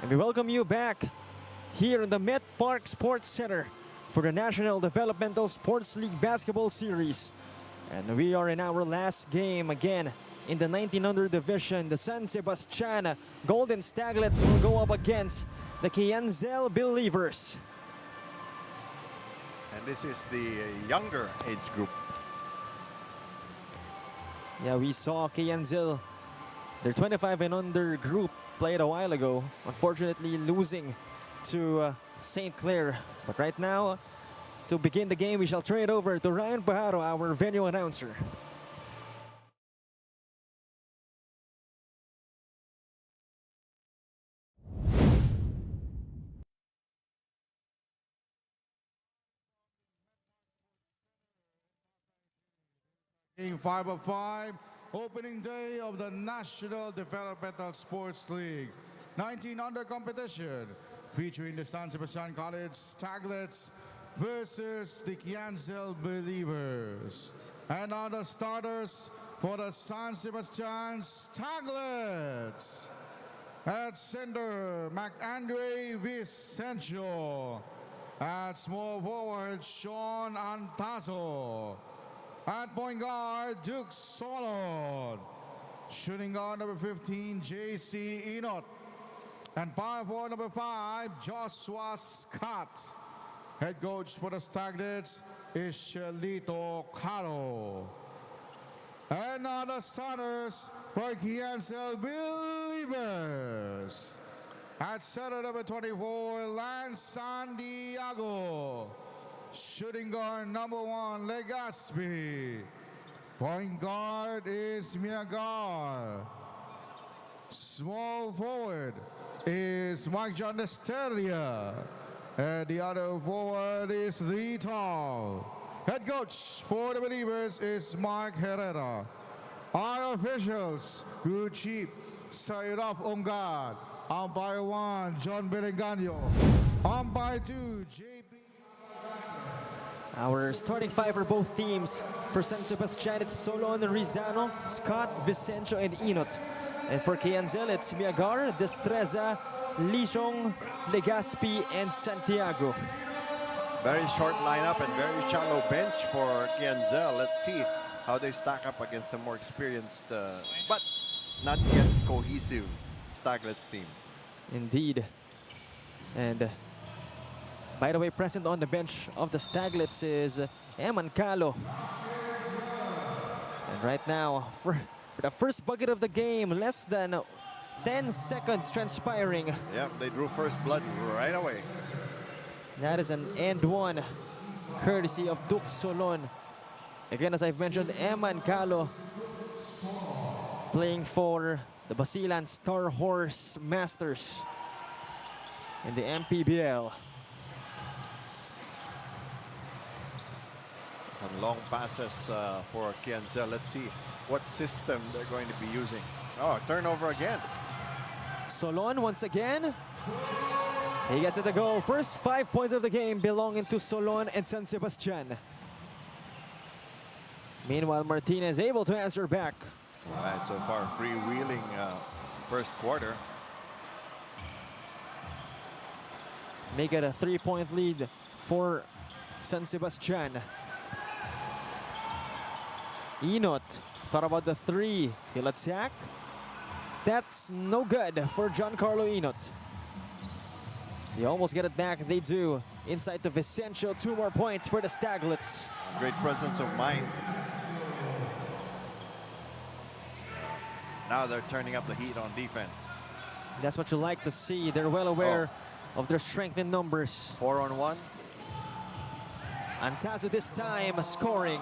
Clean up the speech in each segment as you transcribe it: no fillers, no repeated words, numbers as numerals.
And we welcome you back here in the Met Park Sports Center for the National Developmental Sports League Basketball Series. And we are in our last game again in the 1900 division. The San Sebastian Golden Staglets will go up against the Ndsl Believers. And this is the younger age group. Yeah, we saw Ndsl, their 25 and under group, played a while ago. Unfortunately, losing to St. Clair. But right now, to begin the game, we shall turn it over to Ryan Pajaro, our venue announcer. Game 5 of 5, opening day of the National Developmental Sports League 19 under competition, featuring the San Sebastian College Staglets versus the Ndsl Believers. And are the starters for the San Sebastian Staglets. At center, McAndre Vicencio. At small forward, Sean Antazo. At point guard, Duke Solon. Shooting guard number 15, J.C. Enot. And power forward number 5, Joshua Scott. Head coach for the Staglets is Shelito Caro. And now the starters for Ndsl Believers. At center number 24, Lance Santiago. Shooting guard number 1, Legaspi. Point guard is Miagar. Small forward is Mike John Desteria. And the other forward is Vital. Head coach for the Believers is Mark Herrera. Our officials, Crew Chief Sairaf Ongad. Umpire 1, John Berenganyo. Umpire 2, JP. Our starting five for both teams. For San Sebastian, it's Solon, Rizano, Scott, Vicencio, and Enot. And for Ndsl, it's Miagar, Destreza, Lishong, Legaspi, and Santiago. Very short lineup and very shallow bench for Ndsl. Let's see how they stack up against a more experienced, but not yet cohesive Staglets team. Indeed. And by the way, present on the bench of the Staglets is Eman Calo. And right now, for the first bucket of the game, less than 10 seconds transpiring. Yeah, they drew first blood right away. That is an and one, courtesy of Duke Solon. Again, as I've mentioned, Eman Calo playing for the Basilan Star Horse Masters in the MPBL. Some long passes for Ndsl. Let's see what system they're going to be using. Oh, turnover again. Solon once again. He gets it to go. First 5 points of the game belonging to Solon and San Sebastian. Meanwhile, Martinez able to answer back. All right, so far freewheeling first quarter. Make it a 3-point lead for San Sebastian. Enot thought about the three. He'll attack. That's no good for Giancarlo Enot. They almost get it back. They do. Inside to Vicencio. 2 more points for the Staglets. Great presence of mind. Now they're turning up the heat on defense. That's what you like to see. They're well aware of their strength in numbers. 4-on-1. Antazo this time scoring.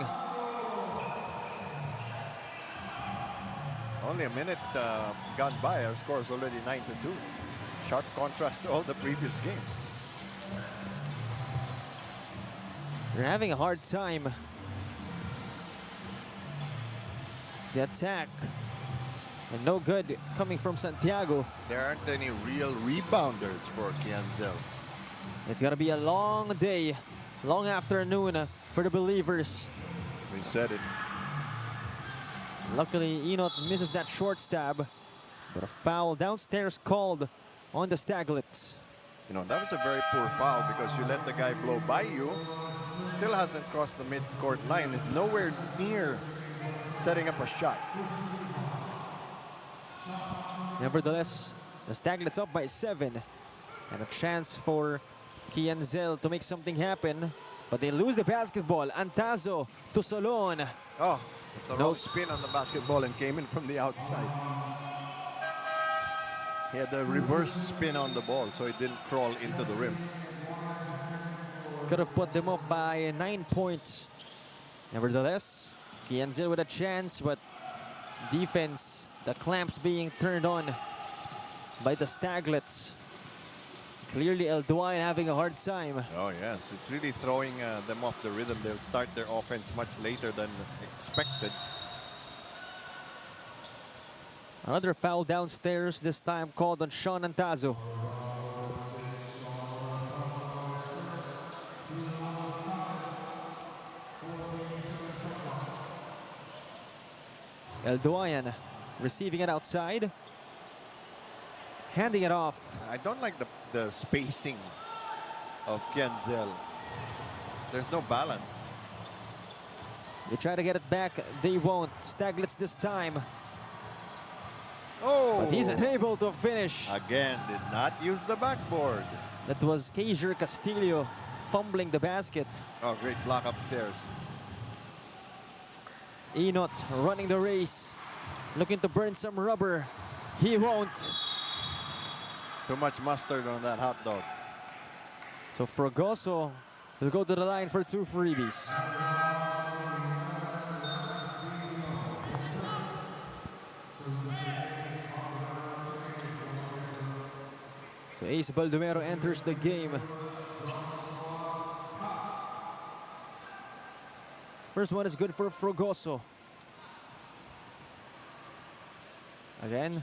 Only a minute gone by. Our score is already 9-2. Sharp contrast to all the previous games. They're having a hard time. The attack. And no good coming from Santiago. There aren't any real rebounders for Ndsl. It's gonna be a long day, long afternoon for the Believers. We said it. Luckily, Enot misses that short stab. But a foul downstairs called on the Staglets. You know, that was a very poor foul because you let the guy blow by you. Still hasn't crossed the mid-court line. Is nowhere near setting up a shot. Nevertheless, the Staglets up by 7. And a chance for Ndsl to make something happen. But they lose the basketball. Antazo to Solon. Oh, it's a wrong spin on the basketball and came in from the outside. He had the reverse spin on the ball, so it didn't crawl into the rim. Could have put them up by 9 points. Nevertheless, Ndsl with a chance, but defense, the clamps being turned on by the Staglets. Clearly, El Duayan having a hard time. Oh, yes. It's really throwing them off the rhythm. They'll start their offense much later than expected. Another foul downstairs, this time called on Sean Antazo. El Duayan receiving it outside. Handing it off. I don't like the spacing of Ndsl. There's no balance. They try to get it back. They won't. Staglets this time. Oh! But he's unable to finish. Again, did not use the backboard. That was Keijer Castillo fumbling the basket. Oh, great block upstairs. Enot running the race. Looking to burn some rubber. He won't. Too much mustard on that hot dog. So Fragoso will go to the line for 2 freebies. So Ace Baldomero enters the game. First one is good for Fragoso. Again,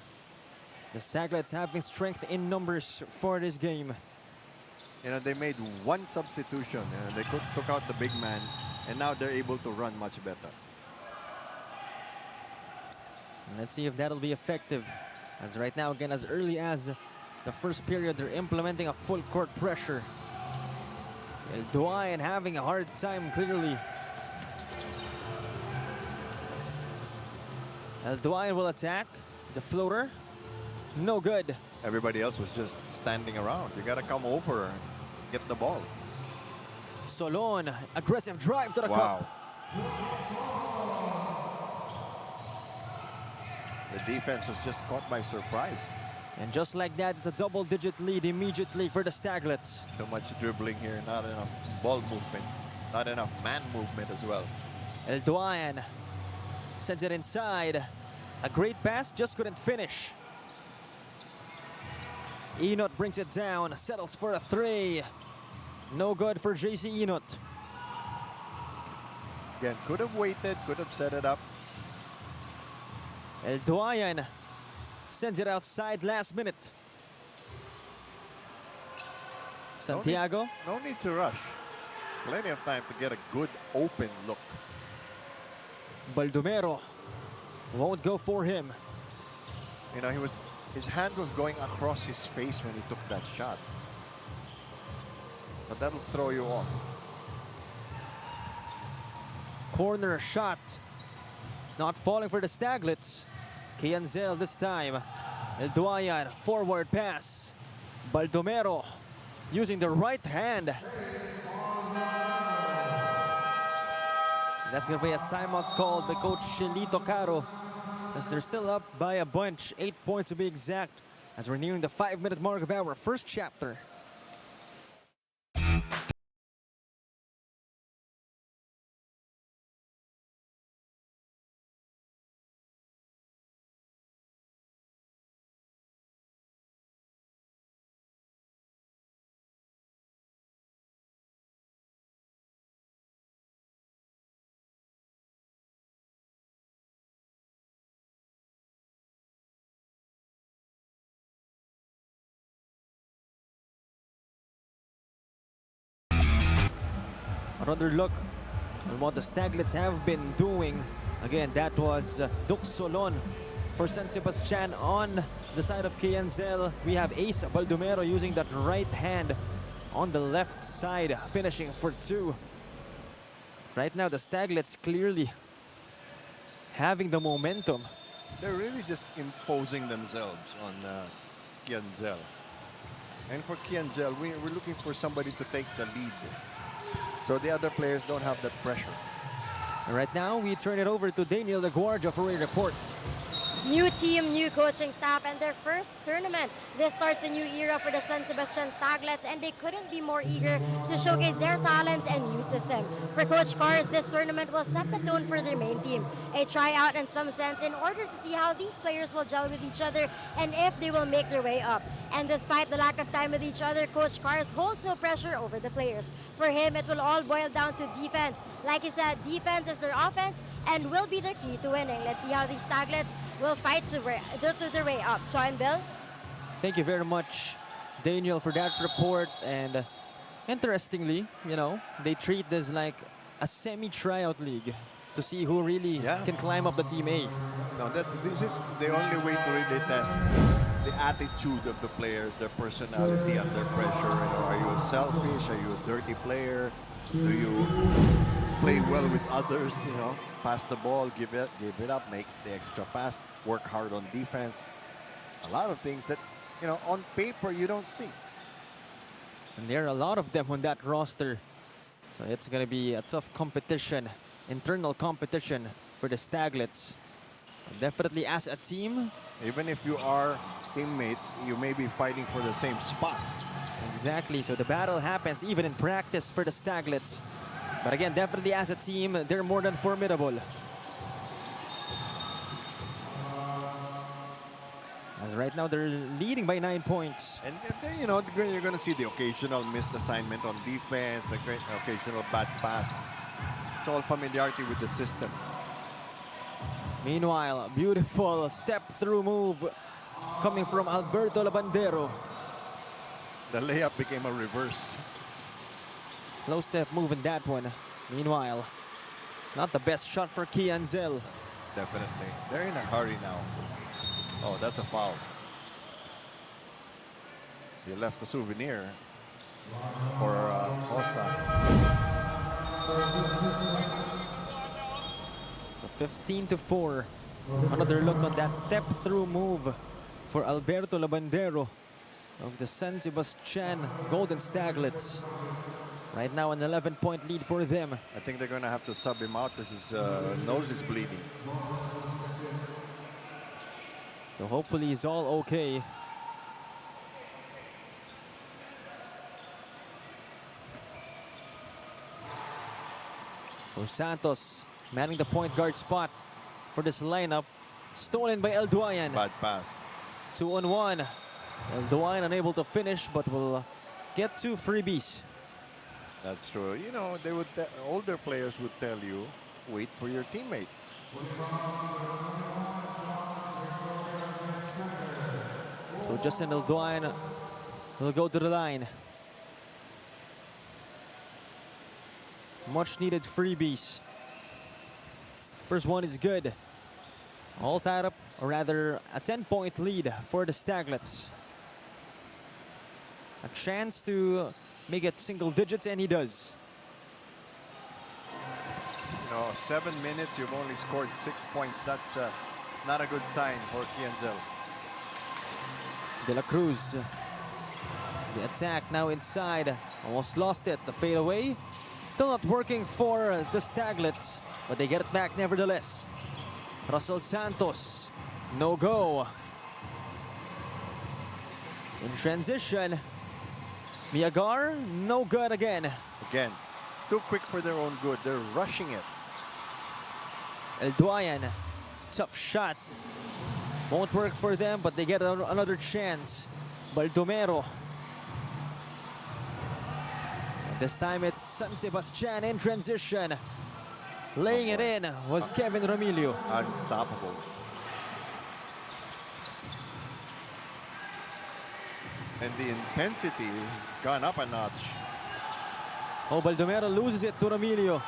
the Staglets having strength in numbers for this game. You know, they made one substitution. They took out the big man, and now they're able to run much better. Let's see if that'll be effective. As right now, again, as early as the first period, they're implementing a full court pressure. El Duayan having a hard time, clearly. El Duayan will attack. The floater. No good. Everybody else was just standing around. You got to come over and get the ball. Solon, aggressive drive to the cup. The defense was just caught by surprise. And just like that, it's a double-digit lead immediately for the Staglets. Too much dribbling here, not enough ball movement, not enough man movement as well. El Duayan sends it inside. A great pass, just couldn't finish. Enot brings it down, settles for a 3. No good for JC Enot. Again, could have waited, could have set it up. El Duayan sends it outside last minute. Santiago. No need to rush. Plenty of time to get a good open look. Baldomero won't go for him. You know, his hand was going across his face when he took that shot. But that'll throw you off. Corner shot. Not falling for the Staglets. Ndsl this time. El Duayan, forward pass. Baldomero using the right hand. That's going to be a timeout called by Coach Chelito Caro, as they're still up by a bunch, 8 points to be exact, as we're nearing the 5-minute mark of our first chapter. Another look on what the Staglets have been doing. Again, that was Duc Solon for San Sebastian. On the side of Ndsl, we have Ace Baldomero using that right hand on the left side, finishing for 2. Right now, the Staglets clearly having the momentum. They're really just imposing themselves on Ndsl. And for Ndsl, we're looking for somebody to take the lead, so the other players don't have that pressure. And right now, we turn it over to Daniel LaGuardia for a report. New team, new coaching staff, and their first tournament. This starts a new era for the San Sebastian Staglets, and they couldn't be more eager to showcase their talents and new system. For Coach Cars, this tournament will set the tone for their main team. A tryout in some sense in order to see how these players will gel with each other and if they will make their way up. And despite the lack of time with each other, Coach Cars holds no pressure over the players. For him, it will all boil down to defense. Like he said, defense is their offense and will be their key to winning. Let's see how these Staglets will fight to their way up. John Bill? Thank you very much, Daniel, for that report. And interestingly, you know, they treat this like a semi-tryout league to see who really can climb up the Team A. No, this is the only way to really test the attitude of the players, their personality under pressure. You know, are you selfish? Are you a dirty player? Do you play well with others? You know, pass the ball, give it up, make the extra pass, work hard on defense. A lot of things that, you know, on paper you don't see. And there are a lot of them on that roster. So it's going to be a tough competition, internal competition for the Staglets. Definitely as a team. Even if you are teammates, you may be fighting for the same spot. Exactly, so the battle happens even in practice for the Staglets. But again, definitely as a team, they're more than formidable. As right now, they're leading by 9 points. And then, you know, you're going to see the occasional missed assignment on defense, the occasional bad pass. It's all familiarity with the system. Meanwhile, beautiful step-through move coming from Alberto Labandero. The layup became a reverse. Slow step move in that one. Meanwhile, not the best shot for Ndsl. Definitely. They're in a hurry now. Oh, that's a foul. He left a souvenir for Costa. So 15-4. Another look on that step-through move for Alberto Labandero of the San Sebastian Golden Staglets. Right now an 11-point lead for them. I think they're going to have to sub him out because his nose is bleeding. So hopefully he's all okay. So Santos manning the point guard spot for this lineup. Stolen by El Duayan. Bad pass. 2-on-1. El Duayan unable to finish, but will get 2 freebies. That's true. You know, they would older players would tell you, wait for your teammates. So Justin El Duayan will go to the line. Much needed freebies. First one is good. All tied up, or rather a 10-point lead for the Staglets. A chance to make it single digits, and he does. You know, 7 minutes, you've only scored 6 points. That's not a good sign for Ndsl. De La Cruz. The attack now inside. Almost lost it. The fadeaway. Still not working for the Staglets, but they get it back nevertheless. Russell Santos. No go. In transition. Miagar. No good again. Again, too quick for their own good. They're rushing it. El Duayan. Tough shot. Won't work for them, but they get another chance. Baldomero. This time it's San Sebastian in transition. Laying it in was Kevin Ramilio. Unstoppable. And the intensity has gone up a notch. Oh, Baldomero loses it to Ramilio.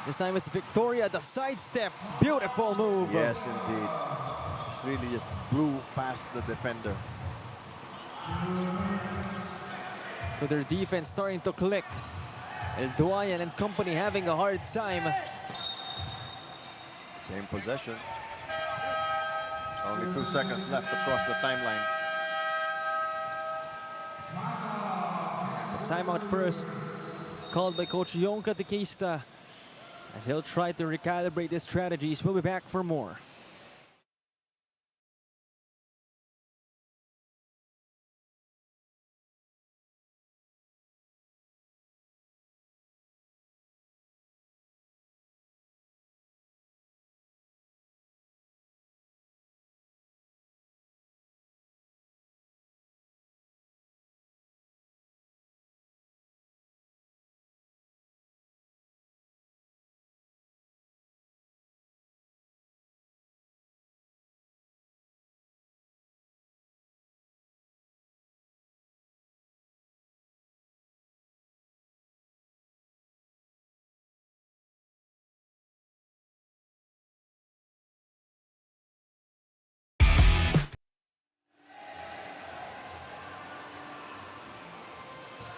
This time it's Victoria, the sidestep. Beautiful move. Yes, indeed. It's really just blew past the defender. So their defense starting to click. El Duayan and company having a hard time. Same possession. Only 2 seconds left across the timeline. The timeout first, called by Coach Yonka Tequista, as he'll try to recalibrate his strategies. We'll be back for more.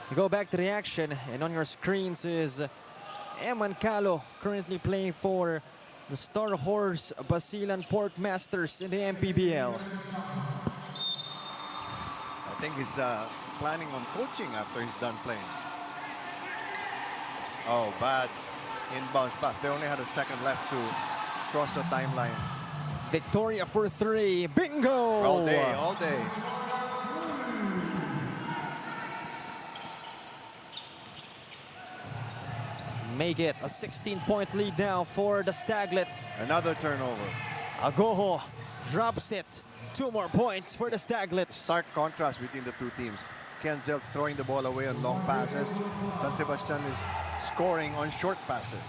We go back to the action, and on your screens is Eman Calo, currently playing for the Star Horse Basilan Port Masters in the MPBL. I think he's planning on coaching after he's done playing. Oh, bad inbounds pass. They only had a second left to cross the timeline. Victoria for 3, bingo! All day, all day. Make it a 16-point lead now for the Staglets. Another turnover. Agoho drops it. 2 more points for the Staglets. Stark contrast between the two teams. Ndsl throwing the ball away on long passes. San Sebastian is scoring on short passes.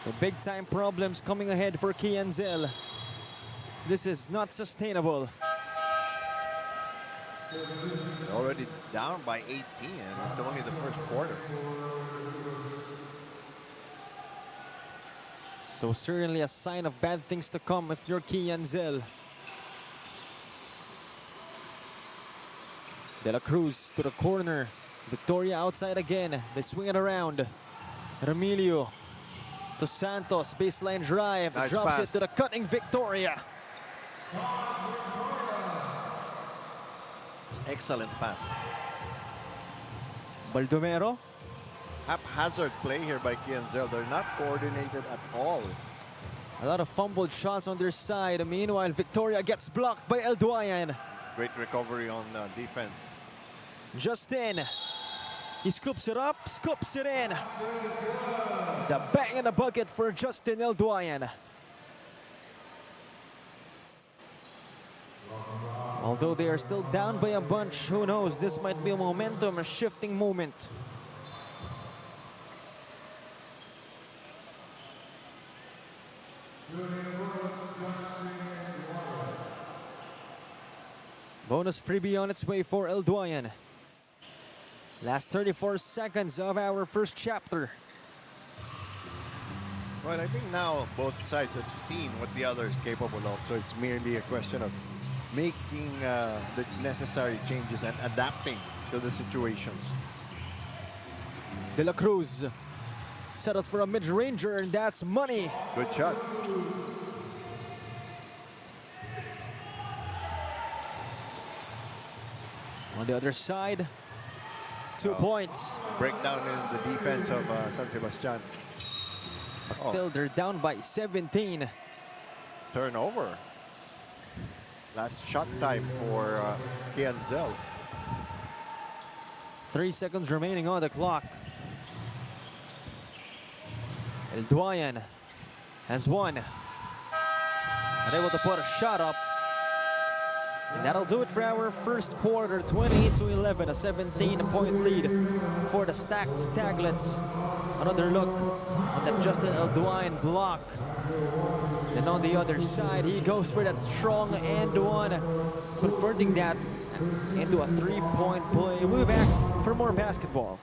So big-time problems coming ahead for Ndsl. This is not sustainable. They're already down by 18, and it's only the first quarter. So certainly a sign of bad things to come if you're Ndsl. De La Cruz to the corner. Victoria outside again. They swing it around. Remilio to Santos. Baseline drive. Nice Drops pass. it to the cutting Victoria. Excellent pass. Baldomero. Haphazard play here by Ndsl. They're not coordinated at all. A lot of fumbled shots on their side. Meanwhile, Victoria gets blocked by El Duayan. Great recovery on defense. Justin. He scoops it up, scoops it in. The bang in the bucket for Justin El Duayan. Although they are still down by a bunch, who knows, this might be a momentum, a shifting moment. Bonus freebie on its way for El Duayan. Last 34 seconds of our first chapter. Well, I think now both sides have seen what the other is capable of, so it's merely a question of making the necessary changes and adapting to the situations. De La Cruz settled for a mid-ranger, and that's money. Good shot. On the other side, 2 points. Breakdown in the defense of San Sebastian. But still, they're down by 17. Turnover. Last shot time for Ndsl. 3 seconds remaining on the clock. El Duayan has won. Unable to put a shot up. And that'll do it for our first quarter, 20-11, a 17-point lead for the stacked Staglets. Another look on that Justin El Duayan block. And on the other side, he goes for that strong end one, converting that into a 3-point play. We'll be back for more basketball.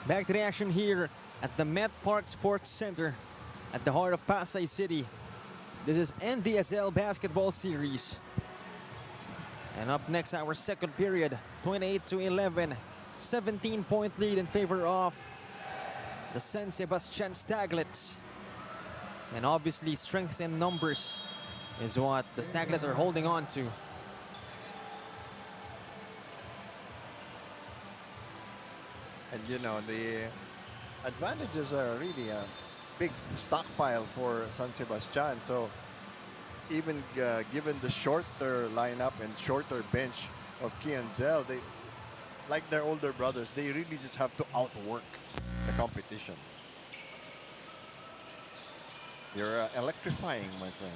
Back to the action here at the Met Park Sports Center at the heart of Pasay City. This is Ndsl basketball series. And up next, our second period, 28-11, 17-point lead in favor of the San Sebastian Staglets. And obviously, strength in numbers is what the Staglets are holding on to. And you know, the advantages are really a big stockpile for San Sebastian. So even given the shorter lineup and shorter bench of Ndsl, they, like their older brothers, they really just have to outwork the competition. You're electrifying, my friend.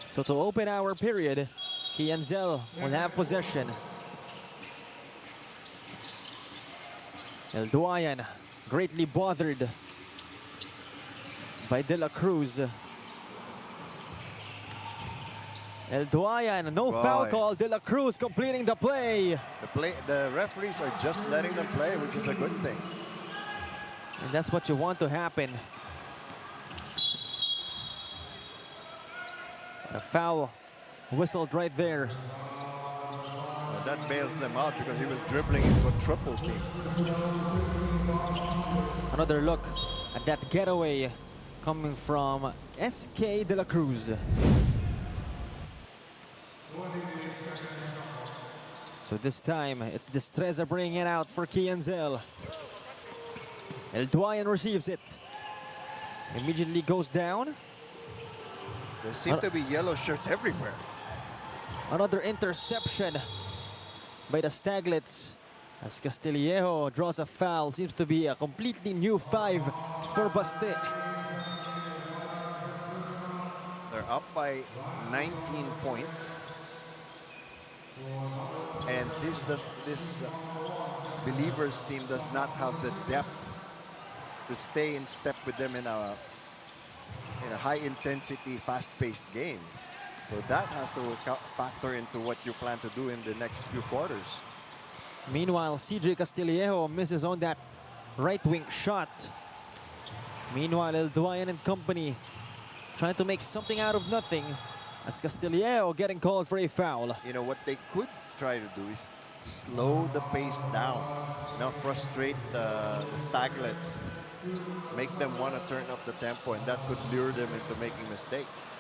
So to open our period, Ndsl will have possession. El Duayan greatly bothered by De La Cruz. El Duayan, no foul call. De La Cruz completing the play. The referees are just letting them play, which is a good thing. And that's what you want to happen. A foul whistled right there. That bails them out because he was dribbling into a triple team. Another look at that getaway coming from SK De La Cruz. So this time, it's Destreza bringing it out for Ndsl. El Duayan receives it. Immediately goes down. There seem to be yellow shirts everywhere. Another interception by the Staglets as Castillejo draws a foul. Seems to be a completely new 5 for Baste. They're up by 19 points. And this Believers team does not have the depth to stay in step with them in a high-intensity, fast-paced game. So that has to factor into what you plan to do in the next few quarters. Meanwhile, CJ Castillejo misses on that right wing shot. Meanwhile, El Duayan and company trying to make something out of nothing as Castillejo getting called for a foul. You know, what they could try to do is slow the pace down. You know, frustrate the Staglets. Make them want to turn up the tempo, and that could lure them into making mistakes.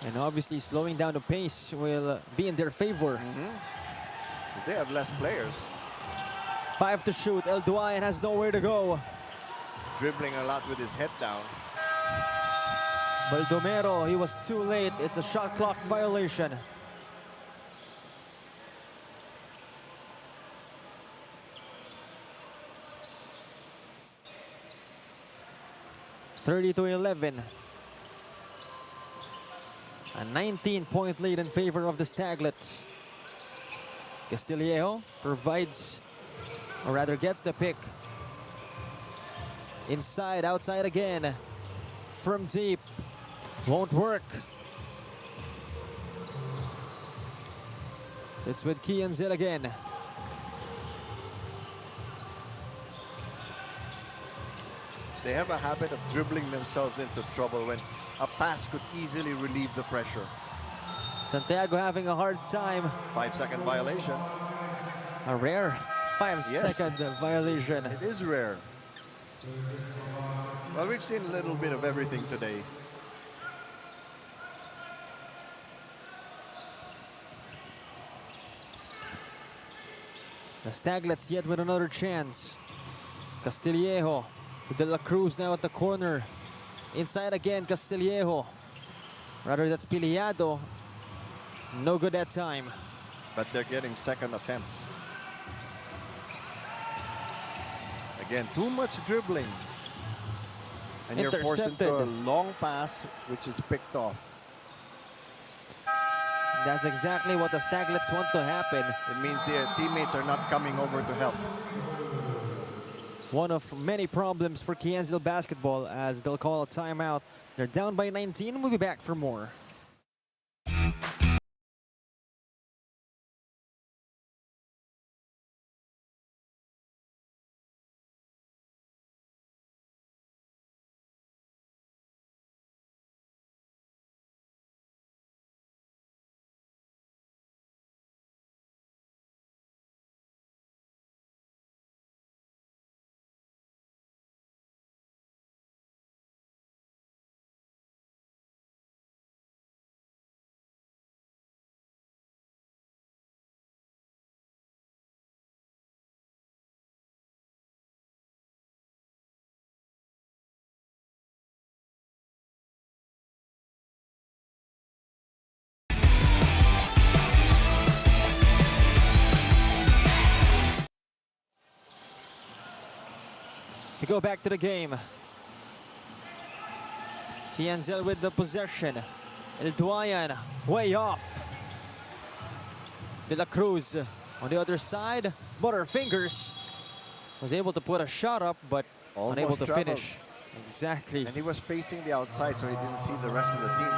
And obviously, slowing down the pace will be in their favor. They have less players. 5 to shoot. El Duayan has nowhere to go. Dribbling a lot with his head down. Baldomero, he was too late. It's a shot clock violation. (30-11). A 19-point lead in favor of the Staglets. Castillejo provides, or rather gets the pick. Inside, outside again. From deep. Won't work. It's with Ndsl again. They have a habit of dribbling themselves into trouble when a pass could easily relieve the pressure. Santiago having a hard time. 5-second violation. A rare 5-second violation. It is rare. Well, we've seen a little bit of everything today. The Staglets yet with another chance. Castillejo to De La Cruz now at the corner. Inside again, Castillejo. Rather, that's Piliado. No good that time. But they're getting second attempts. Again, too much dribbling. And you're forced into a long pass, which is picked off. That's exactly what the Staglets want to happen. It means their teammates are not coming over to help. One of many problems for Ndsl basketball as they'll call a timeout. They're down by 19. We'll be back for more. go back to the game. Ndsl with the possession. El Duayan way off. De La Cruz on the other side. Butterfingers was able to put a shot up, but Almost unable to traveled. finish. Exactly. And he was facing the outside, so he didn't see the rest of the team.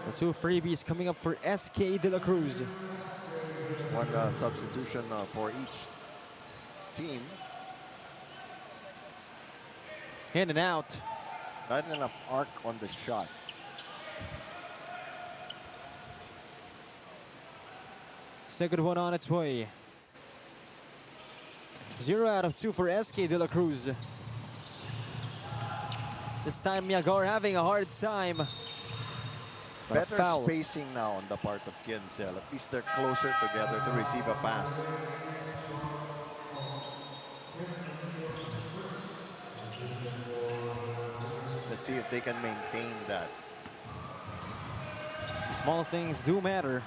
The two freebies coming up for SK De La Cruz. One substitution for each team. In and out. Not enough arc on the shot. Second one on its way. 0 out of 2 for SK De La Cruz. This time Miagor having a hard time. But a Better foul. spacing now on the part of Ndsl. At least they're closer together to receive a pass. Let's see if they can maintain that. Small things do matter.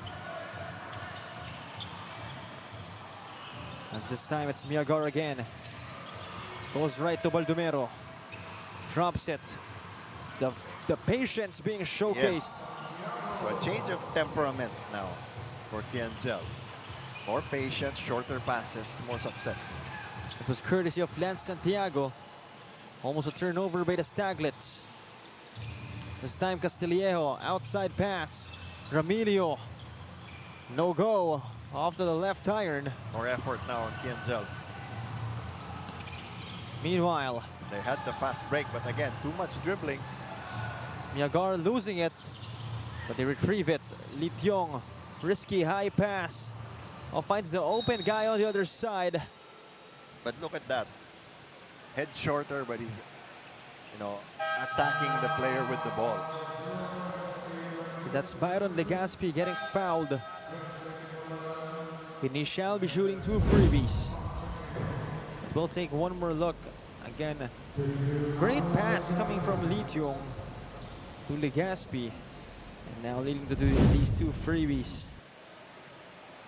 As this time it's Miagor again. Goes right to Baldomero. Drops it. The patience being showcased. So a change of temperament now for Ndsl. More patience, shorter passes, more success. It was courtesy of Lance Santiago. Almost a turnover by the Staglets. This time Castillejo, outside pass. Ramilio, no go, off to the left iron. More effort now on Ndsl. Meanwhile, They had the fast break, but again, too much dribbling. Miagor losing it, but they retrieve it. Lee Tiong, risky high pass. Finds the open guy on the other side. But look at that. Head shorter, but he's, attacking the player with the ball. That's Byron Legaspi getting fouled. And he shall be shooting 2 freebies. But we'll take one more look. Again, great pass coming from Lee Tiong to Legaspi. And now leading to these 2 freebies.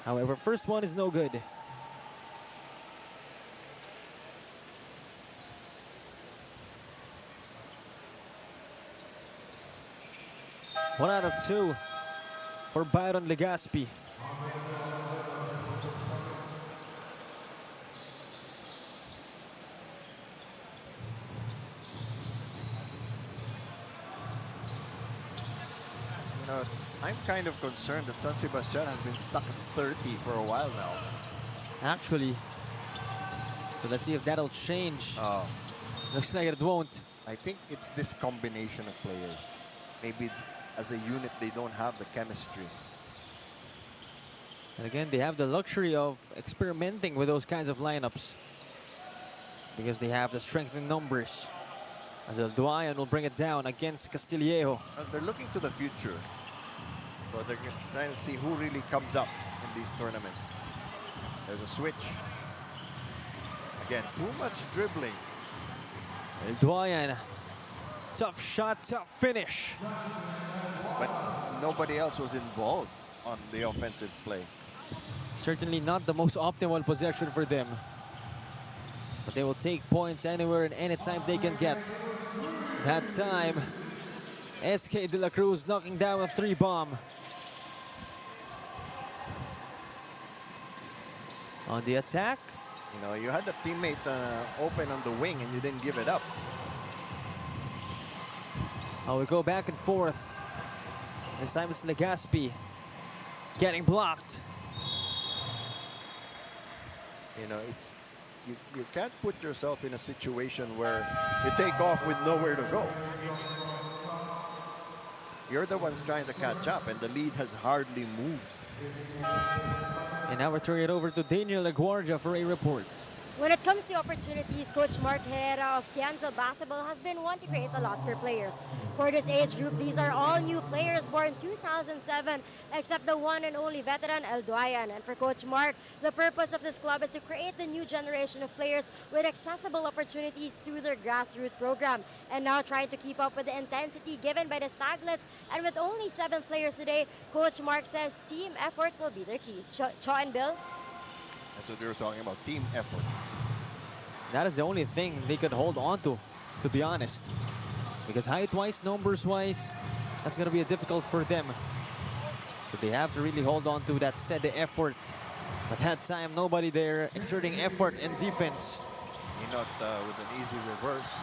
However, first one is no good. One out of 2 for Byron Legaspi. I'm kind of concerned that San Sebastian has been stuck at 30 for a while now. Actually, so let's see if that'll change. Oh, Looks like it won't. I think it's this combination of players. Maybe as a unit, they don't have the chemistry. And again, they have the luxury of experimenting with those kinds of lineups because they have the strength in numbers. As El Duayan will bring it down against Castillejo. They're looking to the future. So they're trying to see who really comes up in these tournaments. There's a switch. Again, too much dribbling. El Duayan, tough shot, tough finish. But nobody else was involved on the offensive play. Certainly not the most optimal possession for them. But they will take points anywhere and anytime they can get. That time, SK De La Cruz knocking down a 3-bomb. On the attack, You had a teammate open on the wing and you didn't give it up. we go back and forth. This time it's Legaspi getting blocked. It's you can't put yourself in a situation where you take off with nowhere to go. You're the ones trying to catch up, and the lead has hardly moved. And now we're turning it over to Daniel LaGuardia for a report. When it comes to opportunities, Coach Mark Herrera of Ndsl Basketball has been one to create a lot for players. For this age group, these are all new players born 2007, except the one and only veteran El Duayan. And for Coach Mark, the purpose of this club is to create the new generation of players with accessible opportunities through their grassroots program. And now trying to keep up with the intensity given by the Staglets, and with only 7 players today, Coach Mark says team effort will be their key. Cho and Bill? That's what we were talking about, team effort. That is the only thing they could hold on to be honest. Because height-wise, numbers-wise, that's going to be difficult for them. So they have to really hold on to that said effort. But that time, nobody there exerting effort in defense. Not with an easy reverse.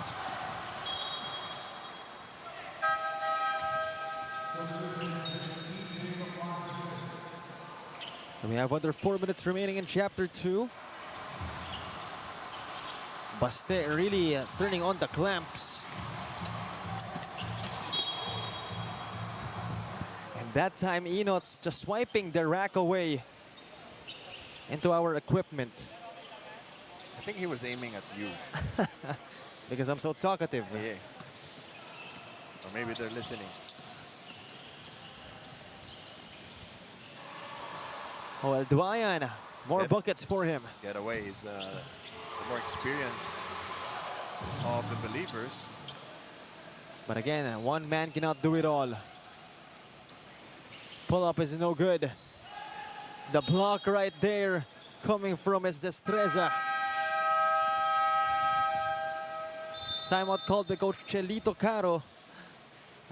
So we have under 4 minutes remaining in Chapter 2. Baste really turning on the clamps. And that time, Enot's just swiping the rack away into our equipment. I think he was aiming at you. Because I'm so talkative. Yeah. Or maybe they're listening. Oh, El Duayan, more buckets for him. Getaway is the more experienced of the believers. But again, one man cannot do it all. Pull-up is no good. The block right there coming from his Destreza. Timeout called by Coach Chelito Caro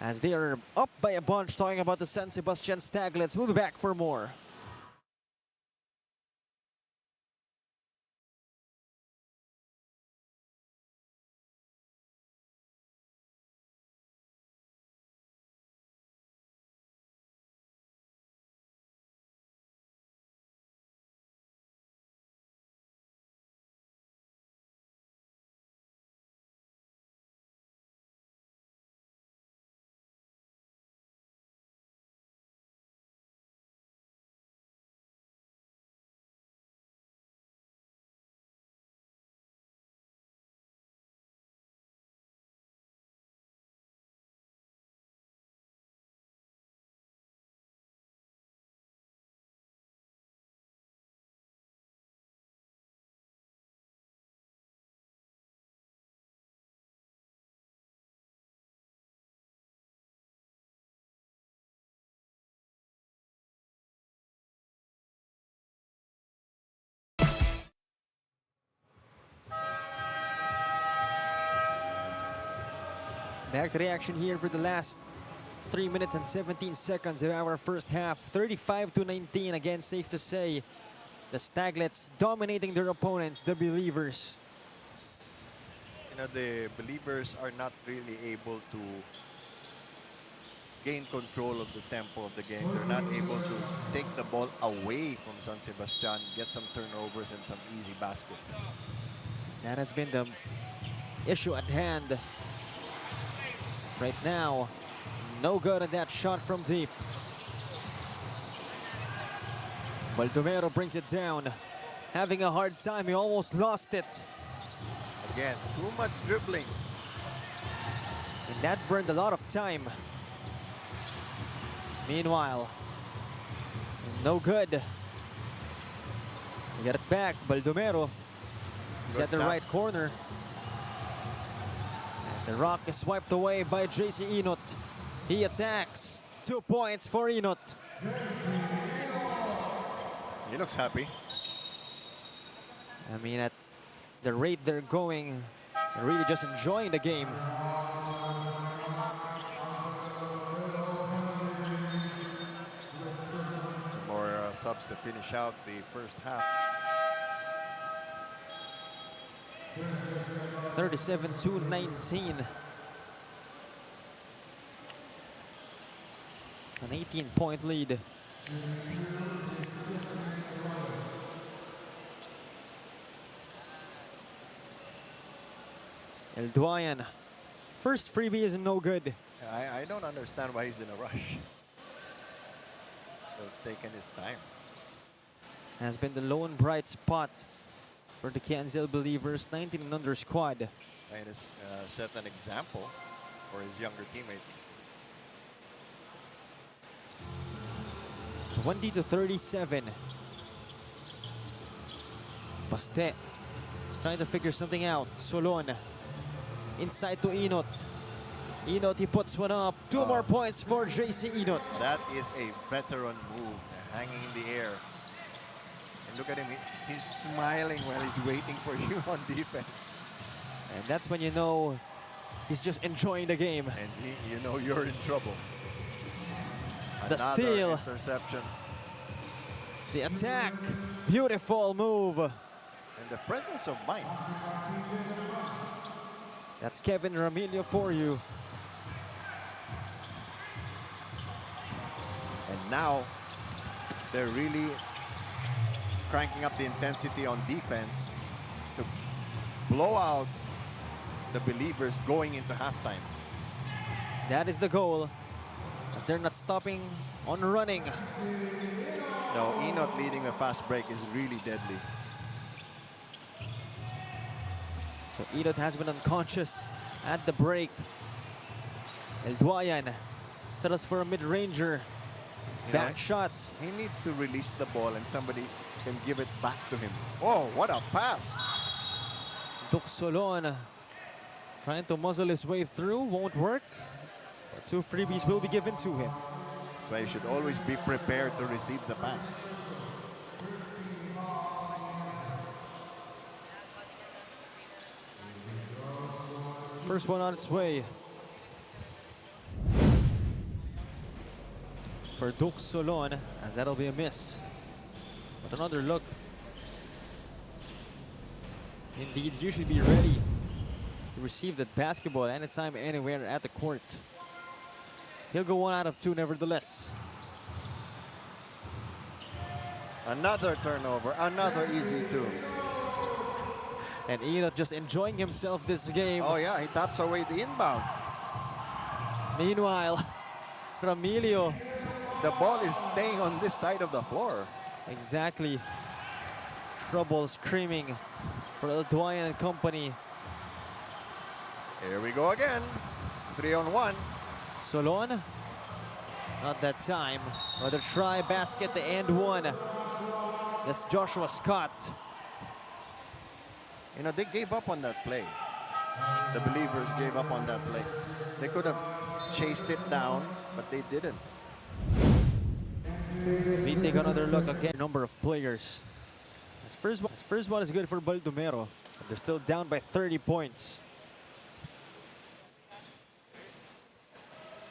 as they are up by a bunch, talking about the San Sebastian Staglets. We'll be back for more. Back to the action here for the last 3 minutes and 17 seconds of our first half. 35-19, again, safe to say. The Staglets dominating their opponents, the Believers. You know, the believers are not really able to gain control of the tempo of the game. They're not able to take the ball away from San Sebastian, get some turnovers and some easy baskets. That has been the issue at hand. Right now, no good at that shot from deep. Baldomero brings it down. Having a hard time, he almost lost it. Again, too much dribbling. And that burned a lot of time. Meanwhile, no good. We get it back. Baldomero is Good at the tap. right corner. The rock is swiped away by JC Enot. He attacks. 2 points for Enot. He looks happy. I mean, at the rate they're going, they're really just enjoying the game. Some more subs to finish out the first half. 37-19. An 18-point lead. El Duayan. First freebie is no good. I don't understand why he's in a rush. They've taken his time. Has been the lone bright spot for the Ndsl Believers 19 and under squad. And has set an example for his younger teammates. 20-37. Baste trying to figure something out. Solon inside to Inot. Inot, he puts one up. Two more points for JC Inot. That is a veteran move, hanging in the air. And look at him, he's smiling while he's waiting for you on defense. And that's when you know he's just enjoying the game. And you know you're in trouble. The Another steal. interception. The attack. Beautiful move. And the presence of mind. That's Kevin Ramillo for you. And now they're really cranking up the intensity on defense to blow out the Believers going into halftime. That is the goal, as they're not stopping on running. No, Inot leading a fast break is really deadly. So Inot has been unconscious at the break. El Duayan settles for a mid-ranger. Back shot. He needs to release the ball and somebody can give it back to him. Oh, what a pass! Duc Solon trying to muzzle his way through, won't work. But two freebies will be given to him. So you should always be prepared to receive the pass. First one on its way for Duc Solon, as that'll be a miss. But another look. Indeed, you should be ready to receive that basketball anytime, anywhere at the court. He'll go 1 out of 2 nevertheless. Another turnover, another easy two. And Inot just enjoying himself this game. Oh yeah, he taps away the inbound. Meanwhile, Ramillo. The ball is staying on this side of the floor. Exactly. Trouble screaming for El Duayan and company. Here we go again. 3-on-1. Solon, not that time. Another try, basket, the end one. That's Joshua Scott. You know, they gave up on that play. The Believers gave up on that play. They could have chased it down, but they didn't. We take another look again. Number of players. His first one is good for Baldomero. But they're still down by 30 points.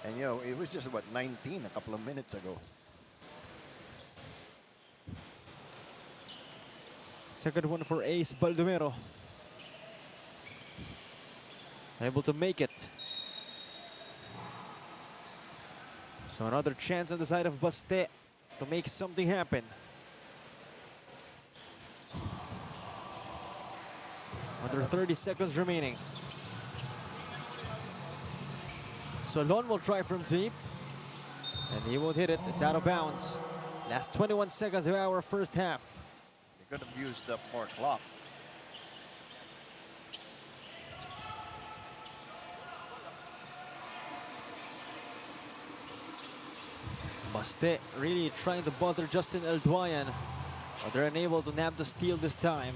And you know, it was just, what, 19 a couple of minutes ago. Second one for Ace Baldomero. Able to make it. So another chance on the side of Baste to make something happen. Under 30 seconds remaining. Solon will try from deep. And he won't hit it. It's out of bounds. Last 21 seconds of our first half. They could have used up more clock. Baste really trying to bother Justin El Duayan. But they're unable to nab the steal this time.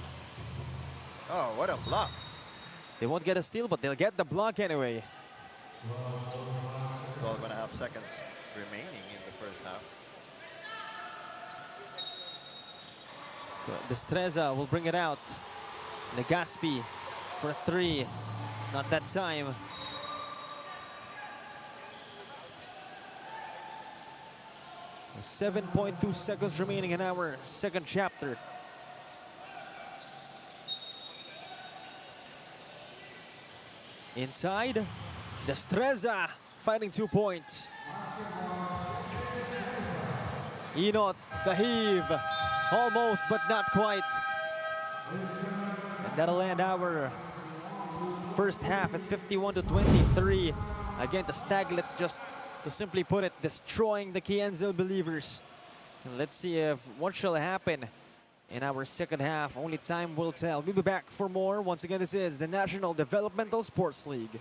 Oh, what a block. They won't get a steal, but they'll get the block anyway. 12.5 seconds remaining in the first half. Destreza will bring it out. Legaspi for 3. Not that time. There's 7.2 seconds remaining in our second chapter. Inside, Destreza fighting 2 points. Inot, the heave. Almost, but not quite. And that'll end our first half. It's 51-23. Again, the Staglets, just to simply put it, destroying the Ndsl Believers. And let's see if what shall happen in our second half. Only time will tell. We'll be back for more. Once again, this is the National Developmental Sports League.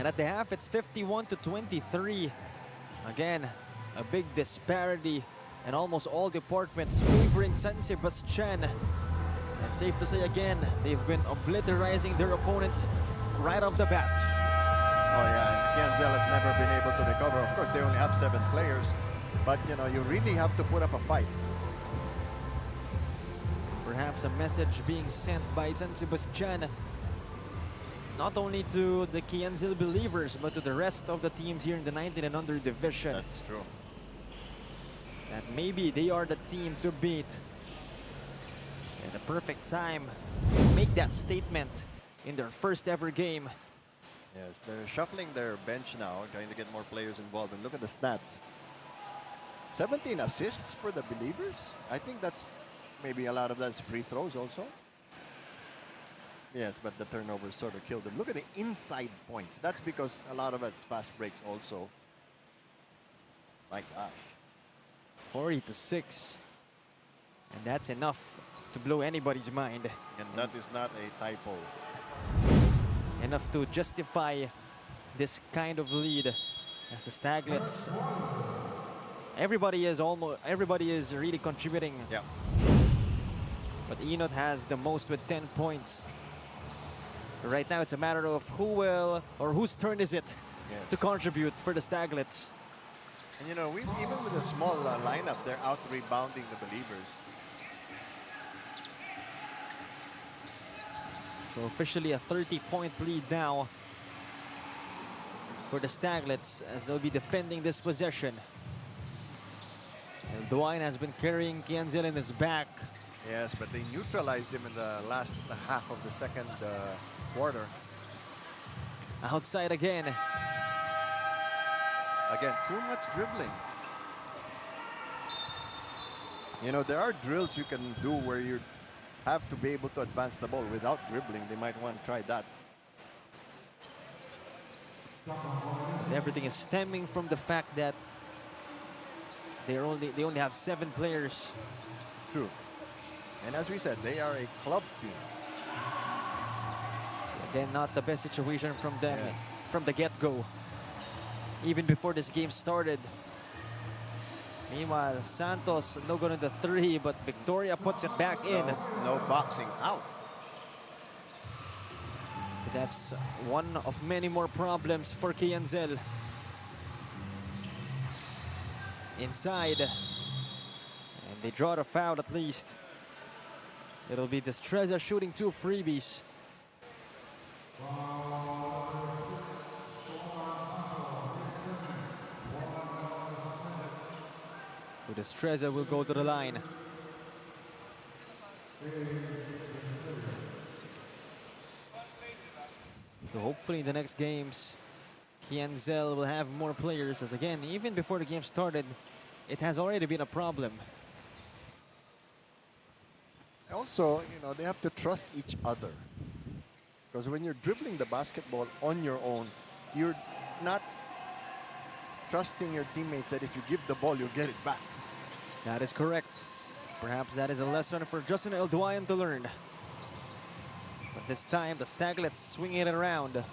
And at the half, it's 51 to 23. Again, a big disparity and almost all departments favoring San Sebastian. And safe to say again, they've been obliterating their opponents right off the bat. Oh yeah, and Ndsl has never been able to recover. Of course, they only have 7 players, but you know, you really have to put up a fight. Perhaps a message being sent by San Sebastian, not only to the Ndsl believers, but to the rest of the teams here in the 19 and under division. That's true. That maybe they are the team to beat. And the perfect time to make that statement in their first ever game. Yes, they're shuffling their bench now, trying to get more players involved. And look at the stats. 17 assists for the Believers. I think that's maybe a lot of that's free throws also. Yes, but the turnovers sort of killed them. Look at the inside points. That's because a lot of it's fast breaks also. My gosh. 40 to 6. And that's enough to blow anybody's mind. And that is not a typo. Enough to justify this kind of lead as the Staglets. Everybody is really contributing. Yeah. But Enot has the most with 10 points. Right now it's a matter of who will or whose turn is it to contribute for the Staglets. And you know, even with a small lineup, they're out rebounding the Believers. So officially a 30-point lead now for the Staglets as they'll be defending this possession. And Dwayne has been carrying Ndsl in his back. Yes, but they neutralized him in the last half of the second quarter. Outside again. Again, too much dribbling. You know, there are drills you can do where you have to be able to advance the ball without dribbling. They might want to try that. And everything is stemming from the fact that they only have 7 players. True. And as we said, they are a club team. So again, not the best situation from them from the get-go. Even before this game started. Meanwhile, Santos no good in the 3, but Victoria puts it back in. No boxing out. That's one of many more problems for Ndsl. Inside. And they draw the foul at least. It'll be Destreza shooting 2 freebies. So Destreza will go to the line. So hopefully in the next games, Ndsl will have more players, as again, even before the game started, it has already been a problem. Also, you know, they have to trust each other. Because when you're dribbling the basketball on your own, you're not trusting your teammates that if you give the ball, you'll get it back. That is correct. Perhaps that is a lesson for Justin Elduayan to learn. But this time, the Staglets swinging it around.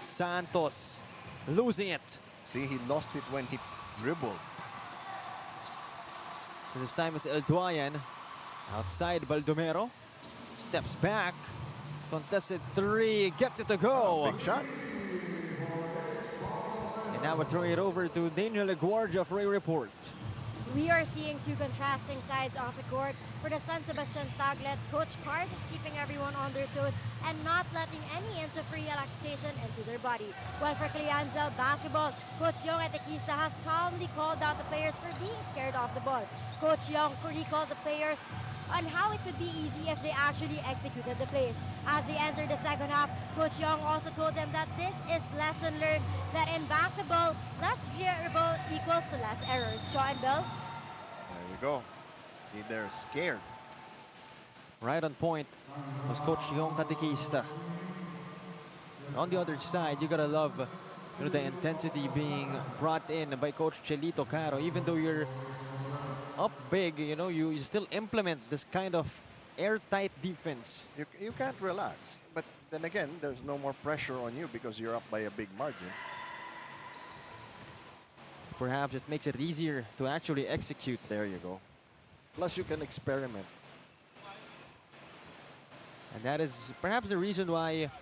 Santos losing it. See, he lost it when he dribbled. So this time it's Elduayan. Outside Baldomero. Steps back. Contested 3. Gets it to go. Big shot. And now we're throwing it over to Daniel Aguardia for a report. We are seeing 2 contrasting sides off the court. For the San Sebastian Staglets, Coach Cars is keeping everyone on their toes and not letting any inch of relaxation into their body. While for Ndsl basketball, Coach Young at Tequista has calmly called out the players for being scared of the ball. Coach Young recalled the players on how it could be easy if they actually executed the plays. As they entered the second half, Coach Young also told them that this is lesson learned, that in basketball, less dribble equals to less errors. Shaw and Bill? There you go. See, they're scared. Right on point was Coach Young Katekista. On the other side, you gotta love the intensity being brought in by Coach Chelito Caro. Even though you're up big, you still implement this kind of airtight defense. You can't relax. But Then again, there's no more pressure on you because you're up by a big margin. Perhaps it makes it easier to actually execute. There you go. Plus, you can experiment. And that is perhaps the reason why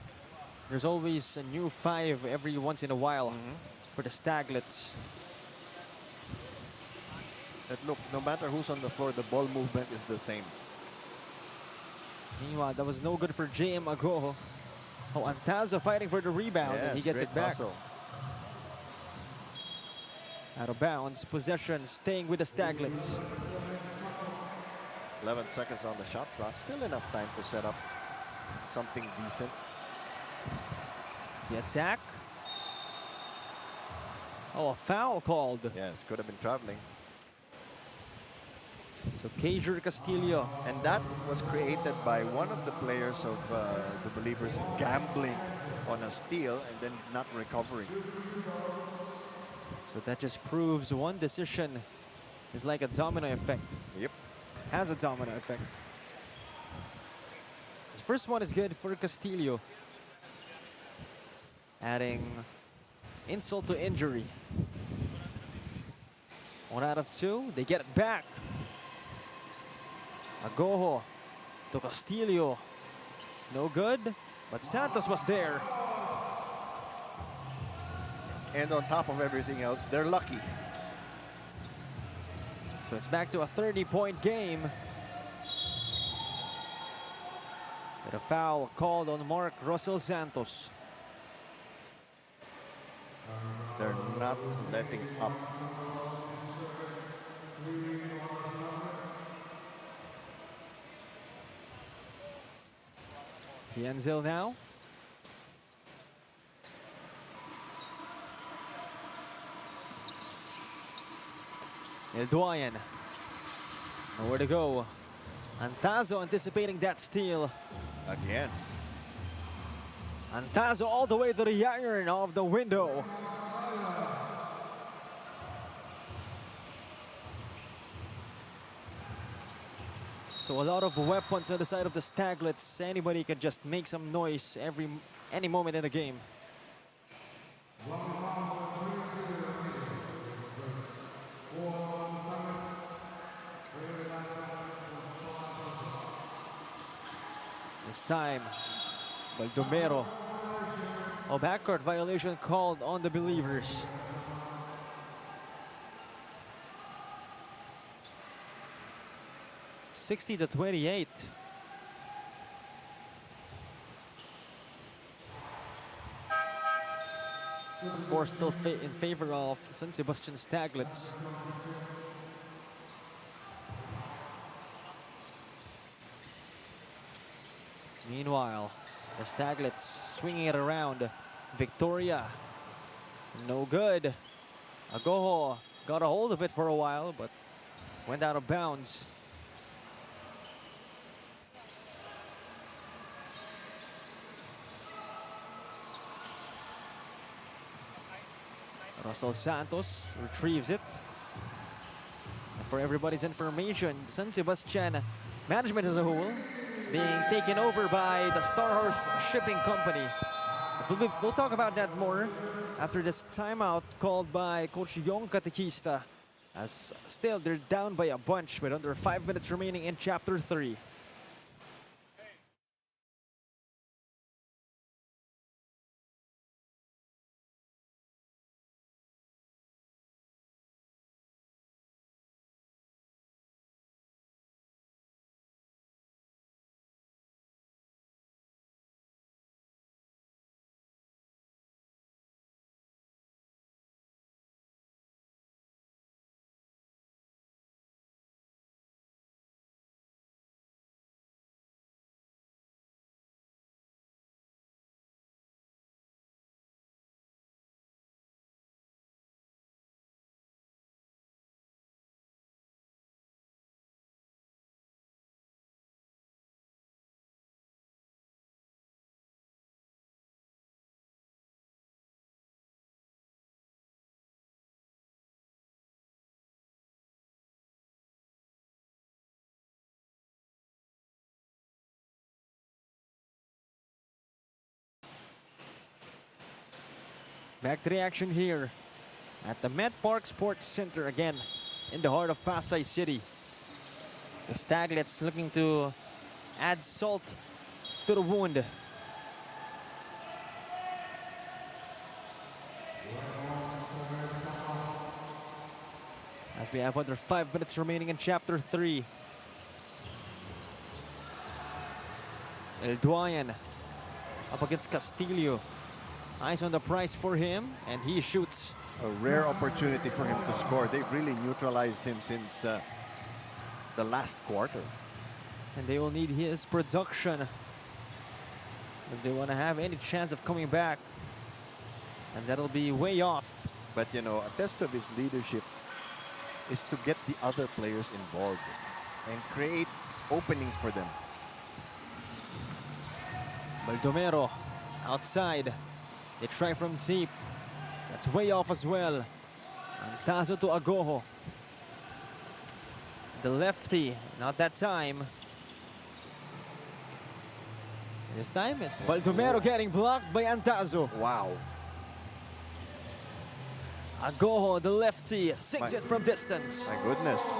there's always a new 5 every once in a while for the Staglets. But look, no matter who's on the floor, the ball movement is the same. Meanwhile, that was no good for JM Agoho. Oh, Antazo fighting for the rebound, and he gets great it back. hustle. Out of bounds, possession staying with the Staglets. 11 seconds on the shot clock. Still enough time to set up something decent. The attack. Oh, a foul called. Yes, could have been traveling. So Keijur Castillo. And that was created by one of the players of the Believers gambling on a steal and then not recovering. So that just proves one decision is like a domino effect. Yep. Has a domino effect. His first one is good for Castillo. Adding insult to injury. 1 out of 2. They get it back. Agoho to Castillo. No good, but Santos was there. And on top of everything else, they're lucky. So it's back to a 30-point game. With a foul called on Mark Russell Santos. They're not letting up. Ndsl now. Elduayan. Nowhere to go. Antazo anticipating that steal. Again. Antazo all the way to the iron of the window. So a lot of weapons on the side of the Staglets. Anybody can just make some noise any moment in the game. This time, Baldomero. A backcourt violation called on the Believers. (60-28). Of course, still in favor of the San Sebastian Staglets. Meanwhile, the Staglets swinging it around. Victoria, no good. Agoho got a hold of it for a while, but went out of bounds. Russell Santos retrieves it. And for everybody's information, San Sebastian management as a whole being taken over by the Star Horse Shipping Company. We'll talk about that more after this timeout called by Coach Yong Katekista. As still, they're down by a bunch with under 5 minutes remaining in Chapter 3. Back to the action here at the Met Park Sports Center again in the heart of Pasay City. The Staglets looking to add salt to the wound. As we have under 5 minutes remaining in Chapter 3. El Duayan up against Castillo. Eyes on the prize for him, and he shoots. A rare opportunity for him to score. They've really neutralized him since the last quarter. And they will need his production if they want to have any chance of coming back. And that'll be way off. But you know, a test of his leadership is to get the other players involved and create openings for them. Baldomero outside. They try from deep. That's way off as well. Antazo to Agoho. The lefty, not that time. This time it's Baldomero getting blocked by Antazo. Wow. Agoho, the lefty, sinks it from distance. My goodness.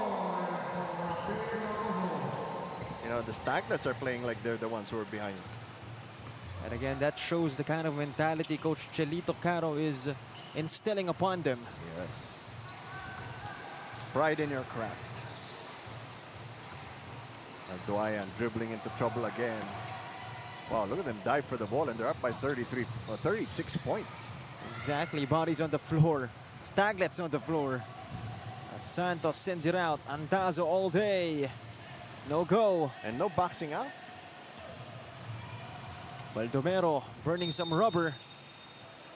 You know, the Staglets are playing like they're the ones who are behind. And again, that shows the kind of mentality Coach Chelito Caro is instilling upon them. Yes. Pride in your craft. Duayan dribbling into trouble again. Wow, look at them dive for the ball, and they're up by 36 points. Exactly, bodies on the floor. Staglets on the floor. As Santos sends it out. Antazo all day. No go. And no boxing out. Baldomero burning some rubber.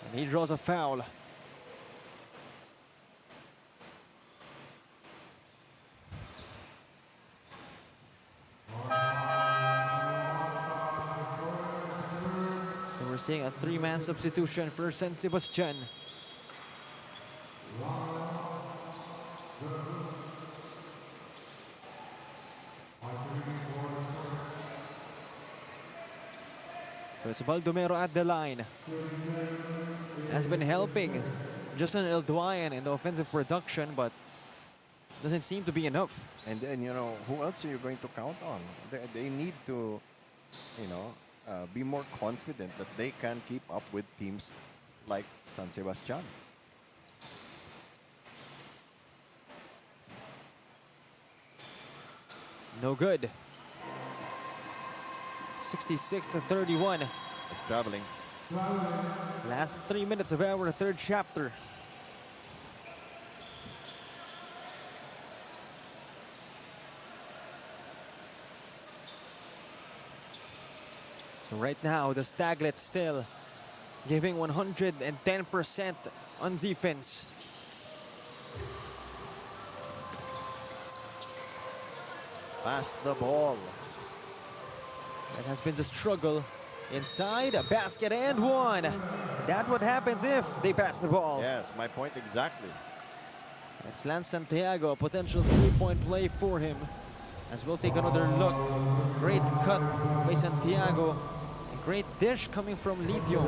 And he draws a foul. So we're seeing a three-man substitution for San Sebastian. So it's Baldomero at the line. Has been helping Justin El Duayan in the offensive production, but doesn't seem to be enough. And then, you know, who else are you going to count on? They need to, you know, be more confident that they can keep up with teams like San Sebastian. No good. 66 to 31. Traveling. Last 3 minutes of our third chapter. So right now, the Staglets still giving 110% on defense. Pass the ball. That has been the struggle. Inside, a basket and one. That's what happens if they pass the ball. Yes, my point exactly. It's Lance Santiago, a potential three-point play for him. As we'll take another look. Great cut by Santiago. A great dish coming from Lidio.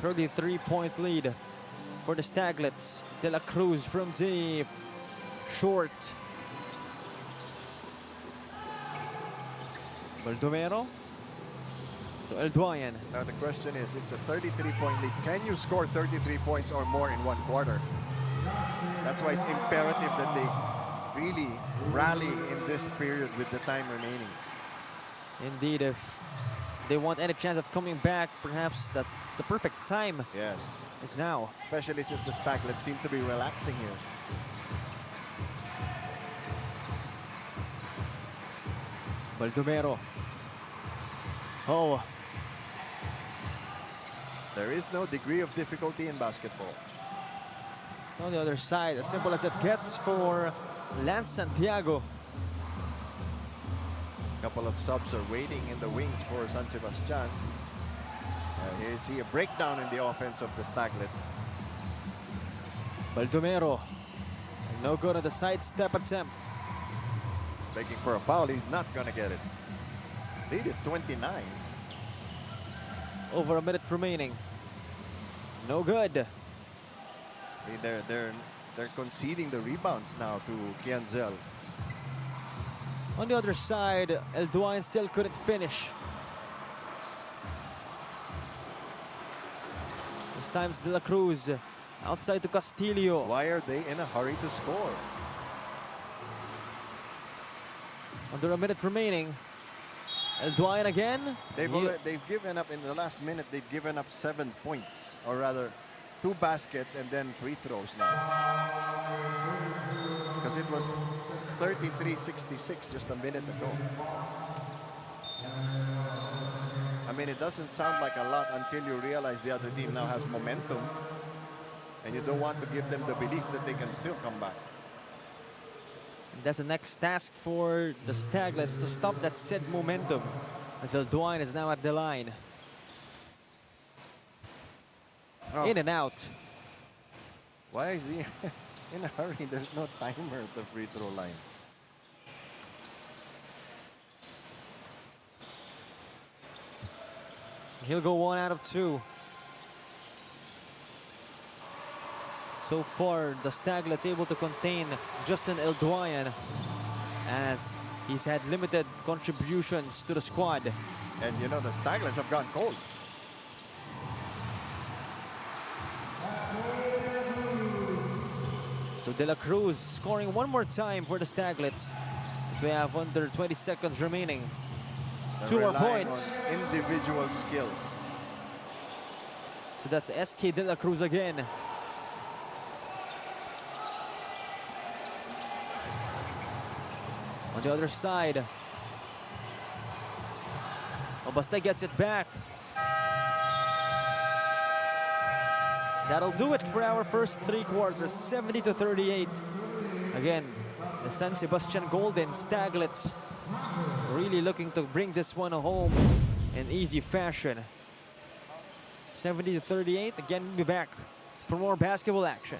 The 3-point lead for the Staglets. De La Cruz from deep. Short. Baldomero to El Duayan. Now the question is, it's a 33-point lead. Can you score 33 points or more in one quarter? That's why it's imperative that they really rally in this period with the time remaining. Indeed, if they want any chance of coming back, perhaps the perfect time Yes. is now. Especially since the Staglets seem to be relaxing here. Baldomero. Oh, There is no degree of difficulty in basketball. on the other side, as simple as it gets for Lance Santiago. Couple of subs are waiting in the wings for San Sebastian. Here you see a breakdown in the offense of the Staglets. Baldomero. No good on the sidestep attempt. Begging for a foul, he's not gonna get it. Lead is 29. Over a minute remaining. No good. I mean, they're conceding the rebounds now to Ndsl. On the other side, El Duain still couldn't finish. This time's De La Cruz outside to Castillo. Why are they in a hurry to score? Under a minute remaining. El Duain again. They've given up in the last minute. They've given up 7 points, or rather, 2 baskets and then free throws now. Because it was 33-66 just a minute ago. I mean, it doesn't sound like a lot until you realize the other team now has momentum, and you don't want to give them the belief that they can still come back. And that's the next task for the Staglets, to stop that said momentum, as El Duain is now at the line. Oh. In and out. Why is he in a hurry? There's no timer at the free throw line. He'll go 1 out of 2. So far, the Staglets able to contain Justin El Duain, as he's had limited contributions to the squad. And you know, the Staglets have gone cold. So De La Cruz scoring one more time for the Staglets, as we have under 20 seconds remaining. They're 2 more relying points. on individual skill. So that's SK De La Cruz again. On the other side, Obaste gets it back. That'll do it for our first 3 quarters, 70-38. Again, the San Sebastian Golden Staglets really looking to bring this one home in easy fashion. 70-38. Again, we'll be back for more basketball action.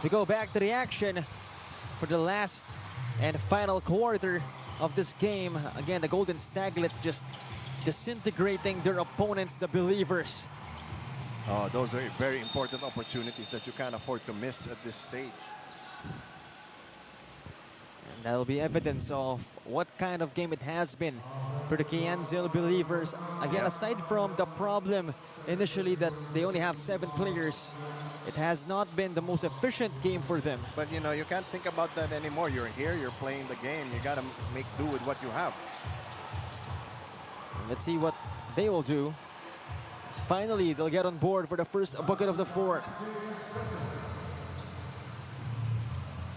We go back to the action for the last and final quarter of this game. Again, the Golden Staglets just disintegrating their opponents, the Believers. Oh, those are very important opportunities that you can't afford to miss at this stage. And that'll be evidence of what kind of game it has been for the Ndsl Believers. Again, Yep. aside from the problem initially that they only have 7 players, it has not been the most efficient game for them. But you know, you can't think about that anymore. You're here, you're playing the game. You gotta make do with what you have. Let's see what they will do. Finally, they'll get on board for the first bucket of the fourth.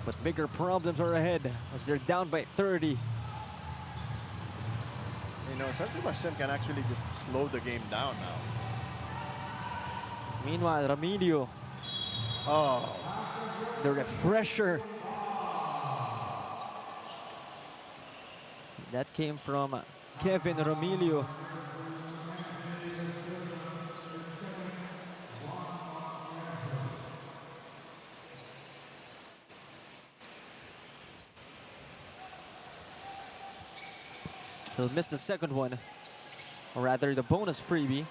But bigger problems are ahead as they're down by 30. You know, San Sebastian can actually just slow the game down now. Meanwhile, Remilio, Oh, the refresher. That came from Kevin Remilio. He'll miss the second one, or rather the bonus freebie.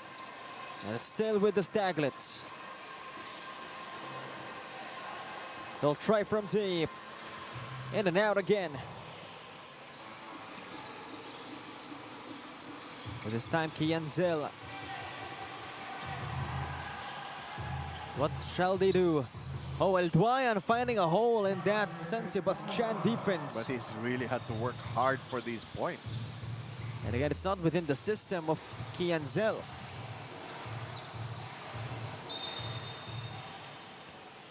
And it's still with the Staglets. They'll try from deep. In and out again. But this time, Ndsl. What shall they do? Oh, El Duayan finding a hole in that San Sebastian defense. but he's really had to work hard for these points. And again, it's not within the system of Ndsl.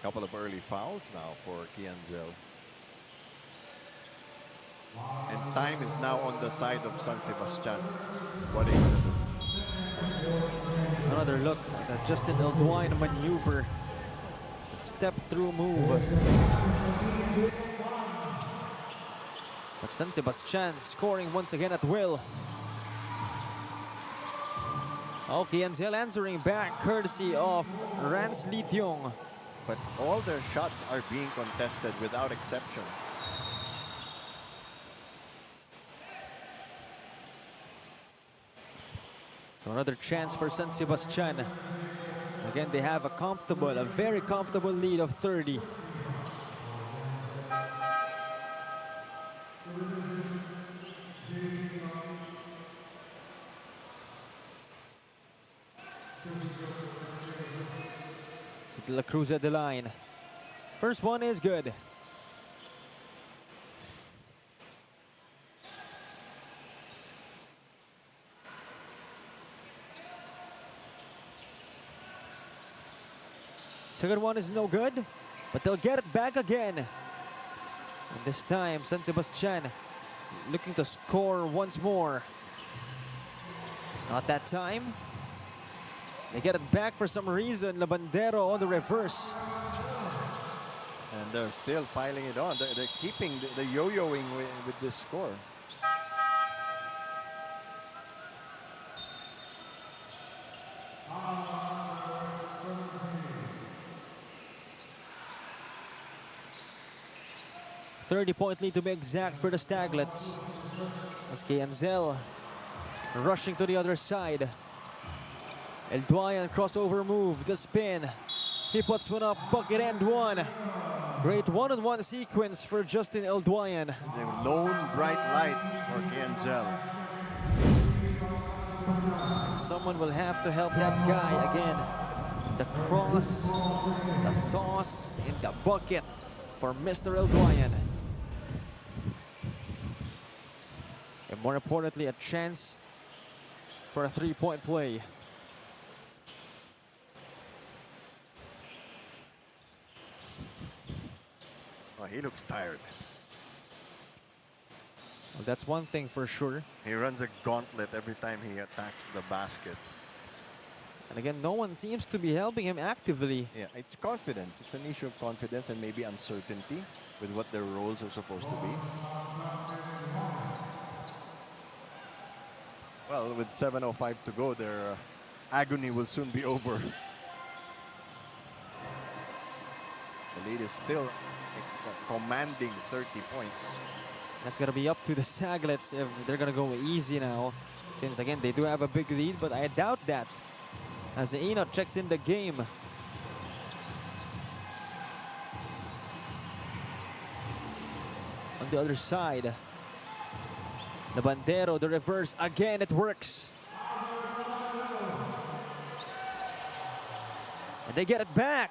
Couple of early fouls now for Ndsl. And time is now on the side of San Sebastian. What are you gonna do? Another look at the Justin El Duayan maneuver. That step-through move. But San Sebastian scoring once again at will. Okay, Ndsl answering back courtesy of Rans Lee Tiong. But all their shots are being contested without exception. So another chance for San Sebastian. Again, they have a very comfortable lead of 30. De La Cruz at the line. First one is good. Second one is no good, but they'll get it back again. And this time, San Sebastian looking to score once more. Not that time. They get it back for some reason. Labandero on the reverse. And they're still piling it on. They're keeping the yo-yoing with this score. .30 lead to be exact for the Staglets. As Ndsl rushing to the other side. El Duayan crossover move, the spin. He puts one up, bucket and one. Great one-on-one sequence for Justin El Duayan. The lone bright light for Ndsl. Someone will have to help that guy again. The cross, the sauce, and the bucket for Mr. El Duayan. And more importantly, a chance for a three-point play. Oh, he looks tired. Well, that's one thing for sure. He runs a gauntlet every time he attacks the basket. And again, no one seems to be helping him actively. Yeah, it's confidence. It's an issue of confidence and maybe uncertainty with what their roles are supposed to be. Well, with 7:05 to go, their agony will soon be over. The lead is still commanding 30 points. That's going to be up to the Staglets if they're going to go easy now. Since, again, they do have a big lead, but I doubt that. as Enoch checks in the game. On the other side, the Bandero, the reverse, again it works. And they get it back.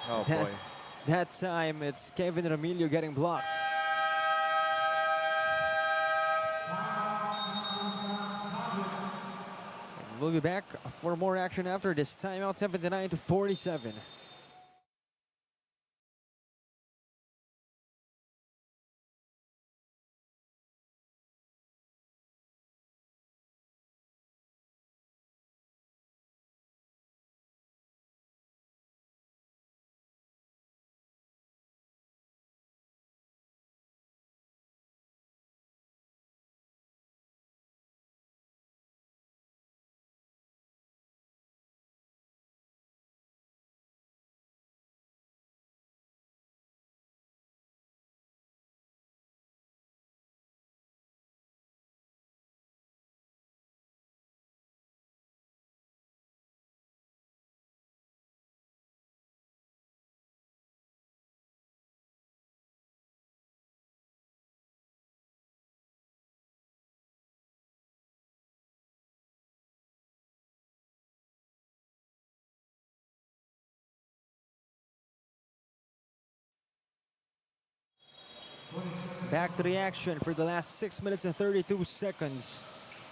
Oh That- boy. That time, it's Kevin Remilio getting blocked. And we'll be back for more action after this timeout, 79-47. Back to the action for the last 6 minutes and 32 seconds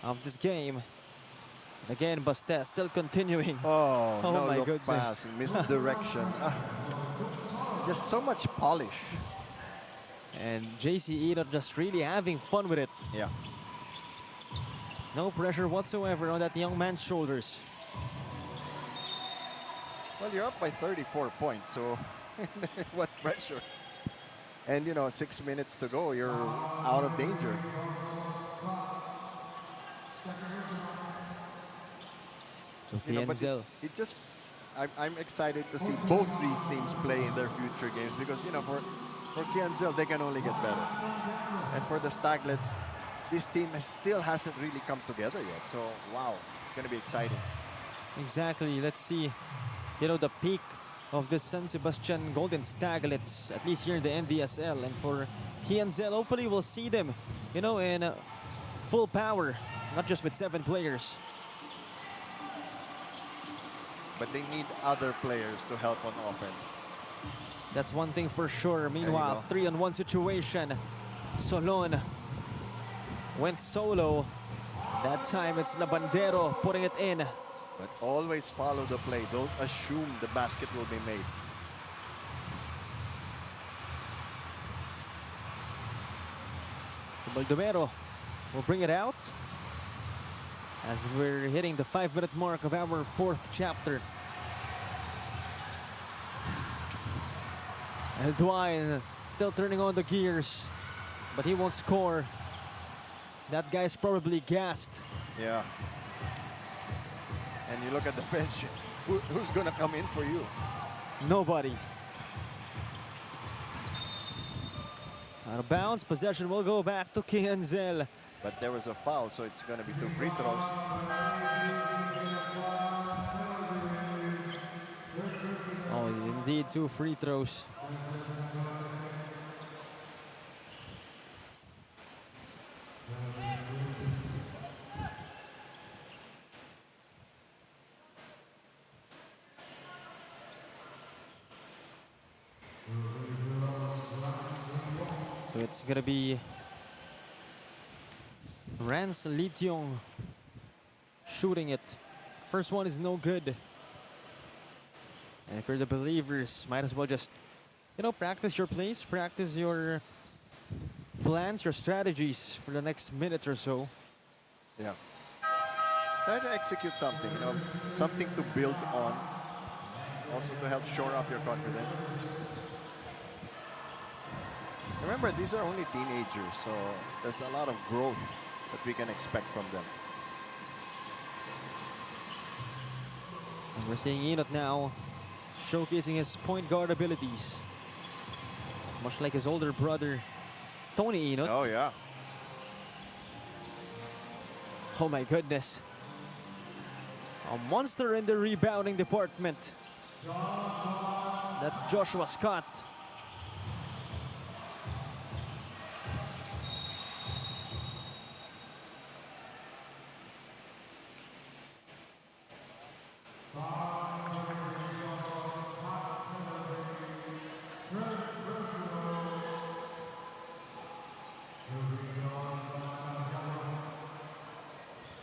of this game. Again, Bastet still continuing. Oh, Oh no my look goodness. pass, misdirection. Just so much polish. And JC Enoch just really having fun with it. Yeah. No pressure whatsoever on that young man's shoulders. Well, you're up by 34 points, so what pressure? And you know, 6 minutes to go, you're out of danger. You know, but Ndsl. it just, I'm excited to see both these teams play in their future games because, you know, for Ndsl, they can only get better. And for the Staglets, this team still hasn't really come together yet. So, wow, it's going to be exciting. Exactly. Let's see, you know, the peak of the San Sebastian Golden Staglets, at least here in the Ndsl. And for Ndsl, hopefully we'll see them, you know, in full power, not just with 7 players. But they need other players to help on offense. That's one thing for sure. Meanwhile, go. 3-on-1 situation. Solon went solo. That time it's Labandero putting it in. But always follow the play. Don't assume the basket will be made. Baldomero will bring it out as we're hitting the 5-minute mark of our 4th chapter. And Dwayne still turning on the gears, but he won't score. That guy's probably gassed. Yeah. And you look at the bench, who's going to come in for you? Nobody. Out of bounds, possession will go back to Ndsl. But there was a foul, so it's going to be 2 free throws. Oh, indeed, 2 free throws. So it's gonna be Rance Litiong shooting it. First one is no good. And if you're the Believers, might as well just, you know, practice your plays, practice your plans, your strategies for the next minutes or so. Yeah. Try to execute something, you know, something to build on. Also to help shore up your confidence. Remember, these are only teenagers, so there's a lot of growth that we can expect from them. And we're seeing Enoch now showcasing his point guard abilities. Much like his older brother, Tony Enoch. Oh, yeah. Oh my goodness. A monster in the rebounding department. That's Joshua Scott.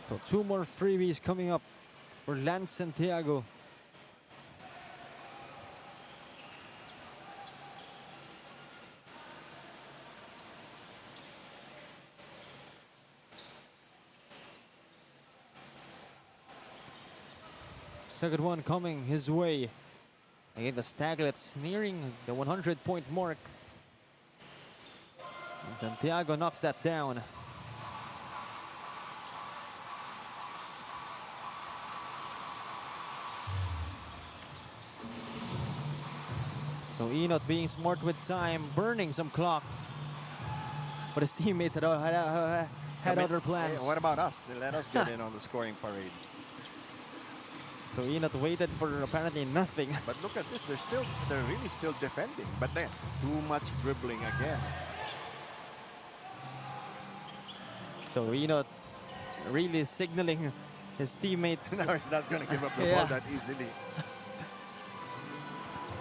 So 2 more freebies coming up for Lance Santiago. Second one coming his way. Again, the Staglets nearing the 100-point mark. And Santiago knocks that down. So Enot being smart with time, burning some clock. But his teammates had other plans. Hey, what about us? Let us get in on the scoring parade. So Enot waited for apparently nothing. But look at this, they're really still defending. But then, too much dribbling again. So Enot really signaling his teammates Now he's not going to give up the Yeah. ball that easily.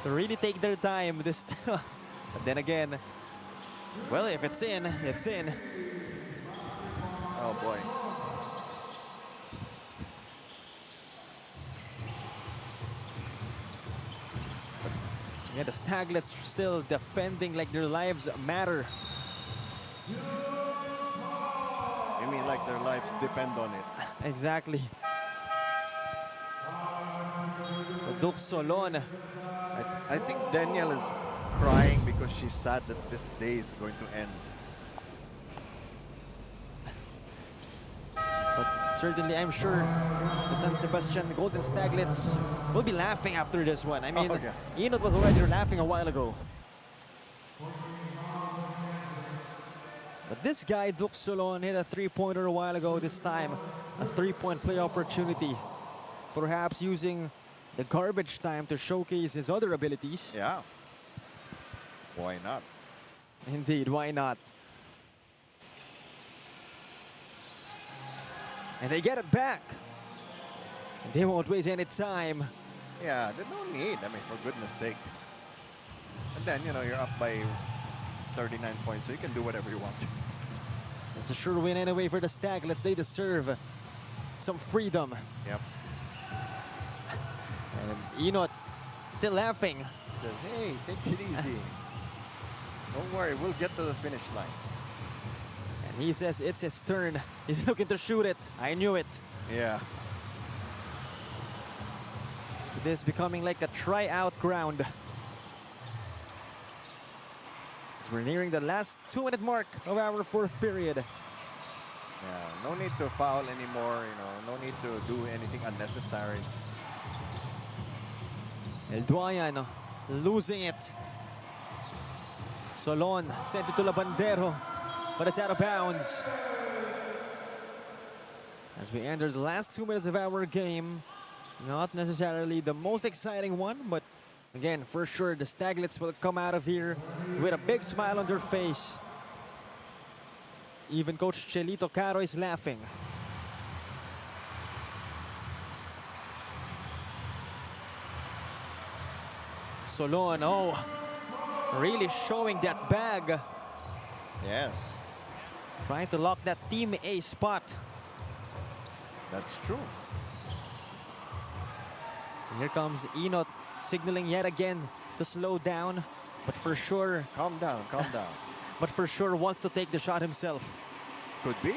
to really take their time this time. But then again, well, if it's in, it's in. Oh boy. Yeah, the Staglets still defending like their lives matter. You mean like their lives depend on it? Exactly. Duke Solon. I think Danielle is crying because she's sad that this day is going to end. But certainly, I'm sure the San Sebastian Golden Staglets will be laughing after this one. I mean, okay. Enot was already laughing a while ago. But this guy, Duke Solon, hit a three-pointer a while ago. This time, a three-point play opportunity. Perhaps using the garbage time to showcase his other abilities. Yeah. Why not? Indeed, why not? And they get it back. They won't waste any time. Yeah, there's no need. I mean, for goodness sake. And then, you know, you're up by 39 points, so you can do whatever you want. It's a sure win anyway for the Staglets. They deserve some freedom. Yep. And Enot still laughing. Says, hey, take it easy. Don't worry, we'll get to the finish line. And he says it's his turn. He's looking to shoot it. I knew it. Yeah. It is becoming like a tryout ground. As we're nearing the last 2-minute mark of our fourth period. Yeah, no need to foul anymore, you know, no need to do anything unnecessary. El Duayan losing it. Solon sent it to Labandero, but it's out of bounds. As we enter the last 2 minutes of our game, not necessarily the most exciting one, but again, for sure, the Staglets will come out of here with a big smile on their face. Even Coach Chelito Caro is laughing. Solon, oh, really showing that bag. Yes, Trying to lock that Team A spot. that's true. And here comes Enot signaling yet again to slow down, but for sure, Calm down, calm down. but for sure wants to take the shot himself. Could be.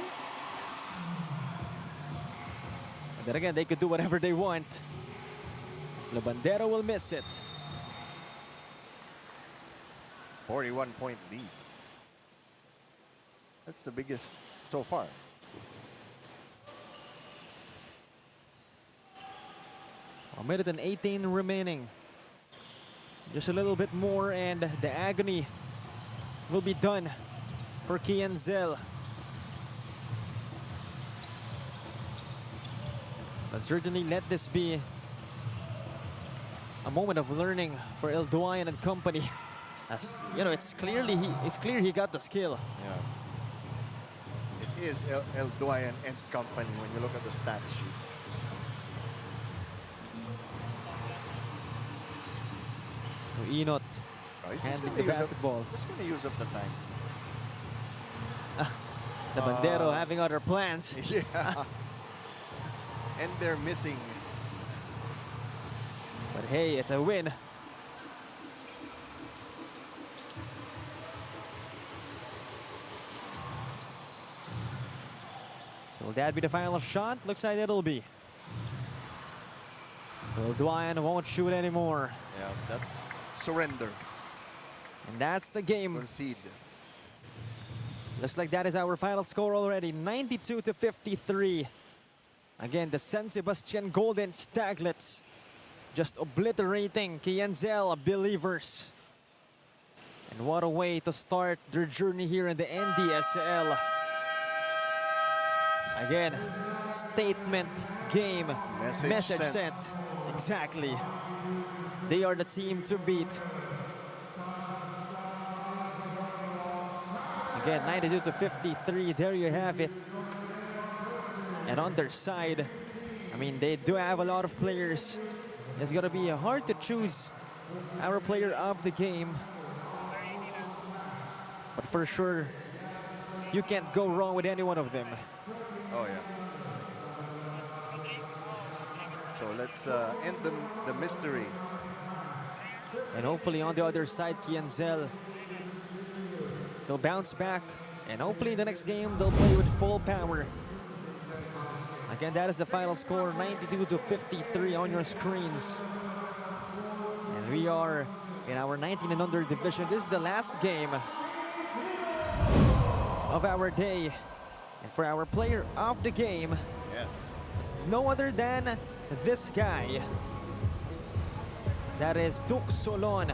And then again, they could do whatever they want. As Labandero will miss it. 41-point lead. That's the biggest so far. A minute and 18 remaining. Just a little bit more and the agony will be done for Ndsl. But certainly let this be a moment of learning for Eldoyan and company. As you know, it's clear he got the skill. Yeah. It is El Duyan and company when you look at the stat sheet. So Enot Oh, he's handling gonna the use up- basketball. Just going to use up the time. The Bandero having other plans. Yeah. And they're missing. But hey, it's a win. So will that be the final shot? Looks like it'll be. So Dwyan won't shoot anymore. Yeah, that's surrender. And that's the game. Concede. Looks like that is our final score already. 92-53. Again, the San Sebastian Golden Staglets just obliterating Ndsl Believers. And what a way to start their journey here in the NDSL. Again, statement game. Message sent. sent. Exactly. They are the team to beat. Again, 92-53. There you have it. And on their side, I mean, they do have a lot of players. It's gonna be hard to choose our player of the game. But for sure, you can't go wrong with any one of them. Oh, yeah. So let's end the mystery. And hopefully on the other side, Ndsl, they'll bounce back. And hopefully in the next game, they'll play with full power. Again, that is the final score, 92-53 on your screens. And we are in our 19 and under division. This is the last game of our day. And for our player of the game, Yes. it's no other than this guy. That is Duke Solon.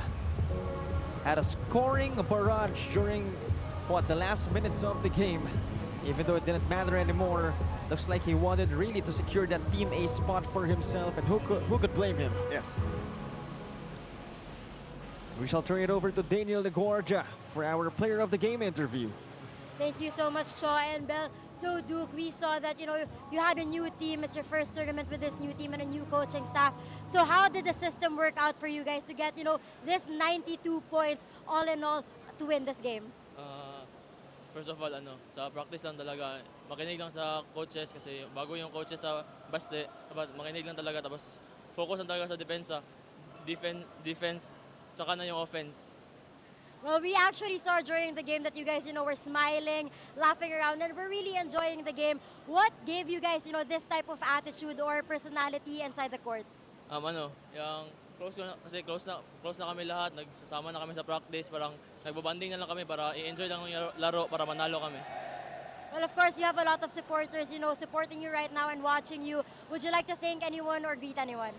Had a scoring barrage during, what, the last minutes of the game. Even though it didn't matter anymore, looks like he wanted really to secure that Team A spot for himself, and who could blame him? Yes. We shall turn it over to Daniel LaGuardia for our player of the game interview. Thank you so much, Cho and Bell. So, Duke, we saw that, you know, you had a new team. It's your first tournament with this new team and a new coaching staff. So, how did the system work out for you guys to get, you know, this 92 points all in all to win this game? First of all, sa practice lang talaga, makinig lang sa coaches kasi bago yung coaches sa Baste, dapat makinig lang talaga tapos focus lang talaga sa defense, tsaka na yung offense. Well, we actually saw during the game that you guys, you know, were smiling, laughing around, and we're really enjoying the game. What gave you guys, you know, this type of attitude or personality inside the court? Yung close na kami lahat, nagsasama na kami sa practice, parang nagbabanding na lang kami para i-enjoy lang yung laro para manalo kami. Well, of course, you have a lot of supporters, you know, supporting you right now and watching you. Would you like to thank anyone or greet anyone?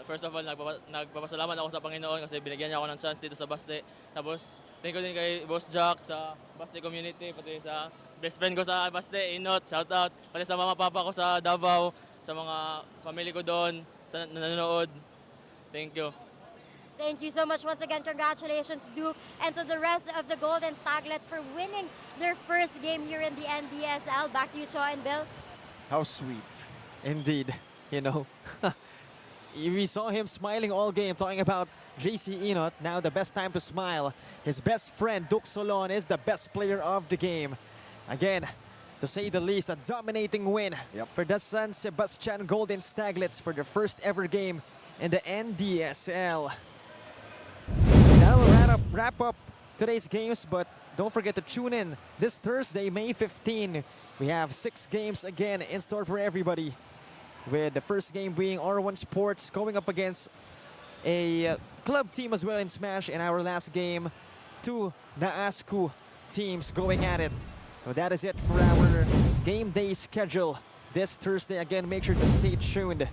First of all, nagpapasalamat ako sa Panginoon kasi binigyan niya ako ng chance dito sa Baste. Tapos, thank you din kay Boss Jack sa Baste community, pati sa best friend ko sa Baste, Inot, shout out. Pati sa mama papa ko sa Davao, sa mga family ko doon, sa nanonood. Thank you. Thank you so much once again. Congratulations, Duke, and to the rest of the Golden Staglets for winning their first game here in the NDSL. Back to you, Cho and Bill. How sweet. Indeed, you know. We saw him smiling all game, talking about JC Enot. Now the best time to smile. His best friend, Duke Solon, is the best player of the game. Again, to say the least, a dominating win for the San Sebastian Golden Staglets for their first ever game in the NDSL. That'll wrap up today's games, but don't forget to tune in this Thursday, May 15. We have 6 games again in store for everybody, with the first game being R1 Sports going up against a club team as well in Smash, and our last game, 2 Naasku teams going at it. So that is it for our game day schedule this Thursday. Again, make sure to stay tuned.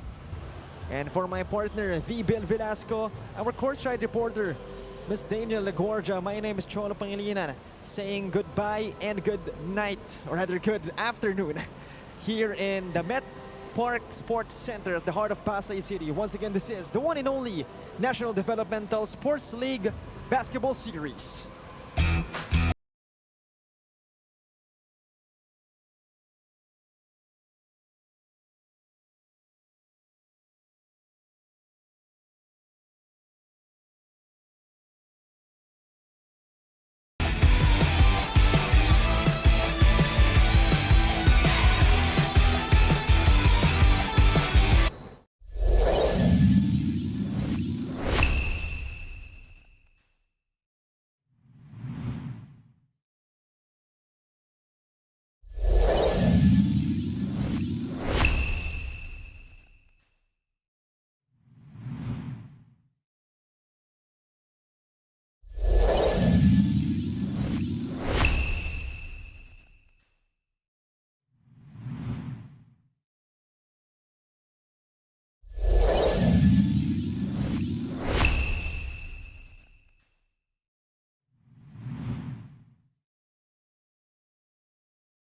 And for my partner, the Bill Velasco, our courtside reporter, Miss Daniel LaGuardia, my name is Cholo Pangilinan, saying goodbye and good night, or rather good afternoon, here in the Met Park Sports Center at the heart of Pasay City. Once again, this is the one and only National Developmental Sports League Basketball Series.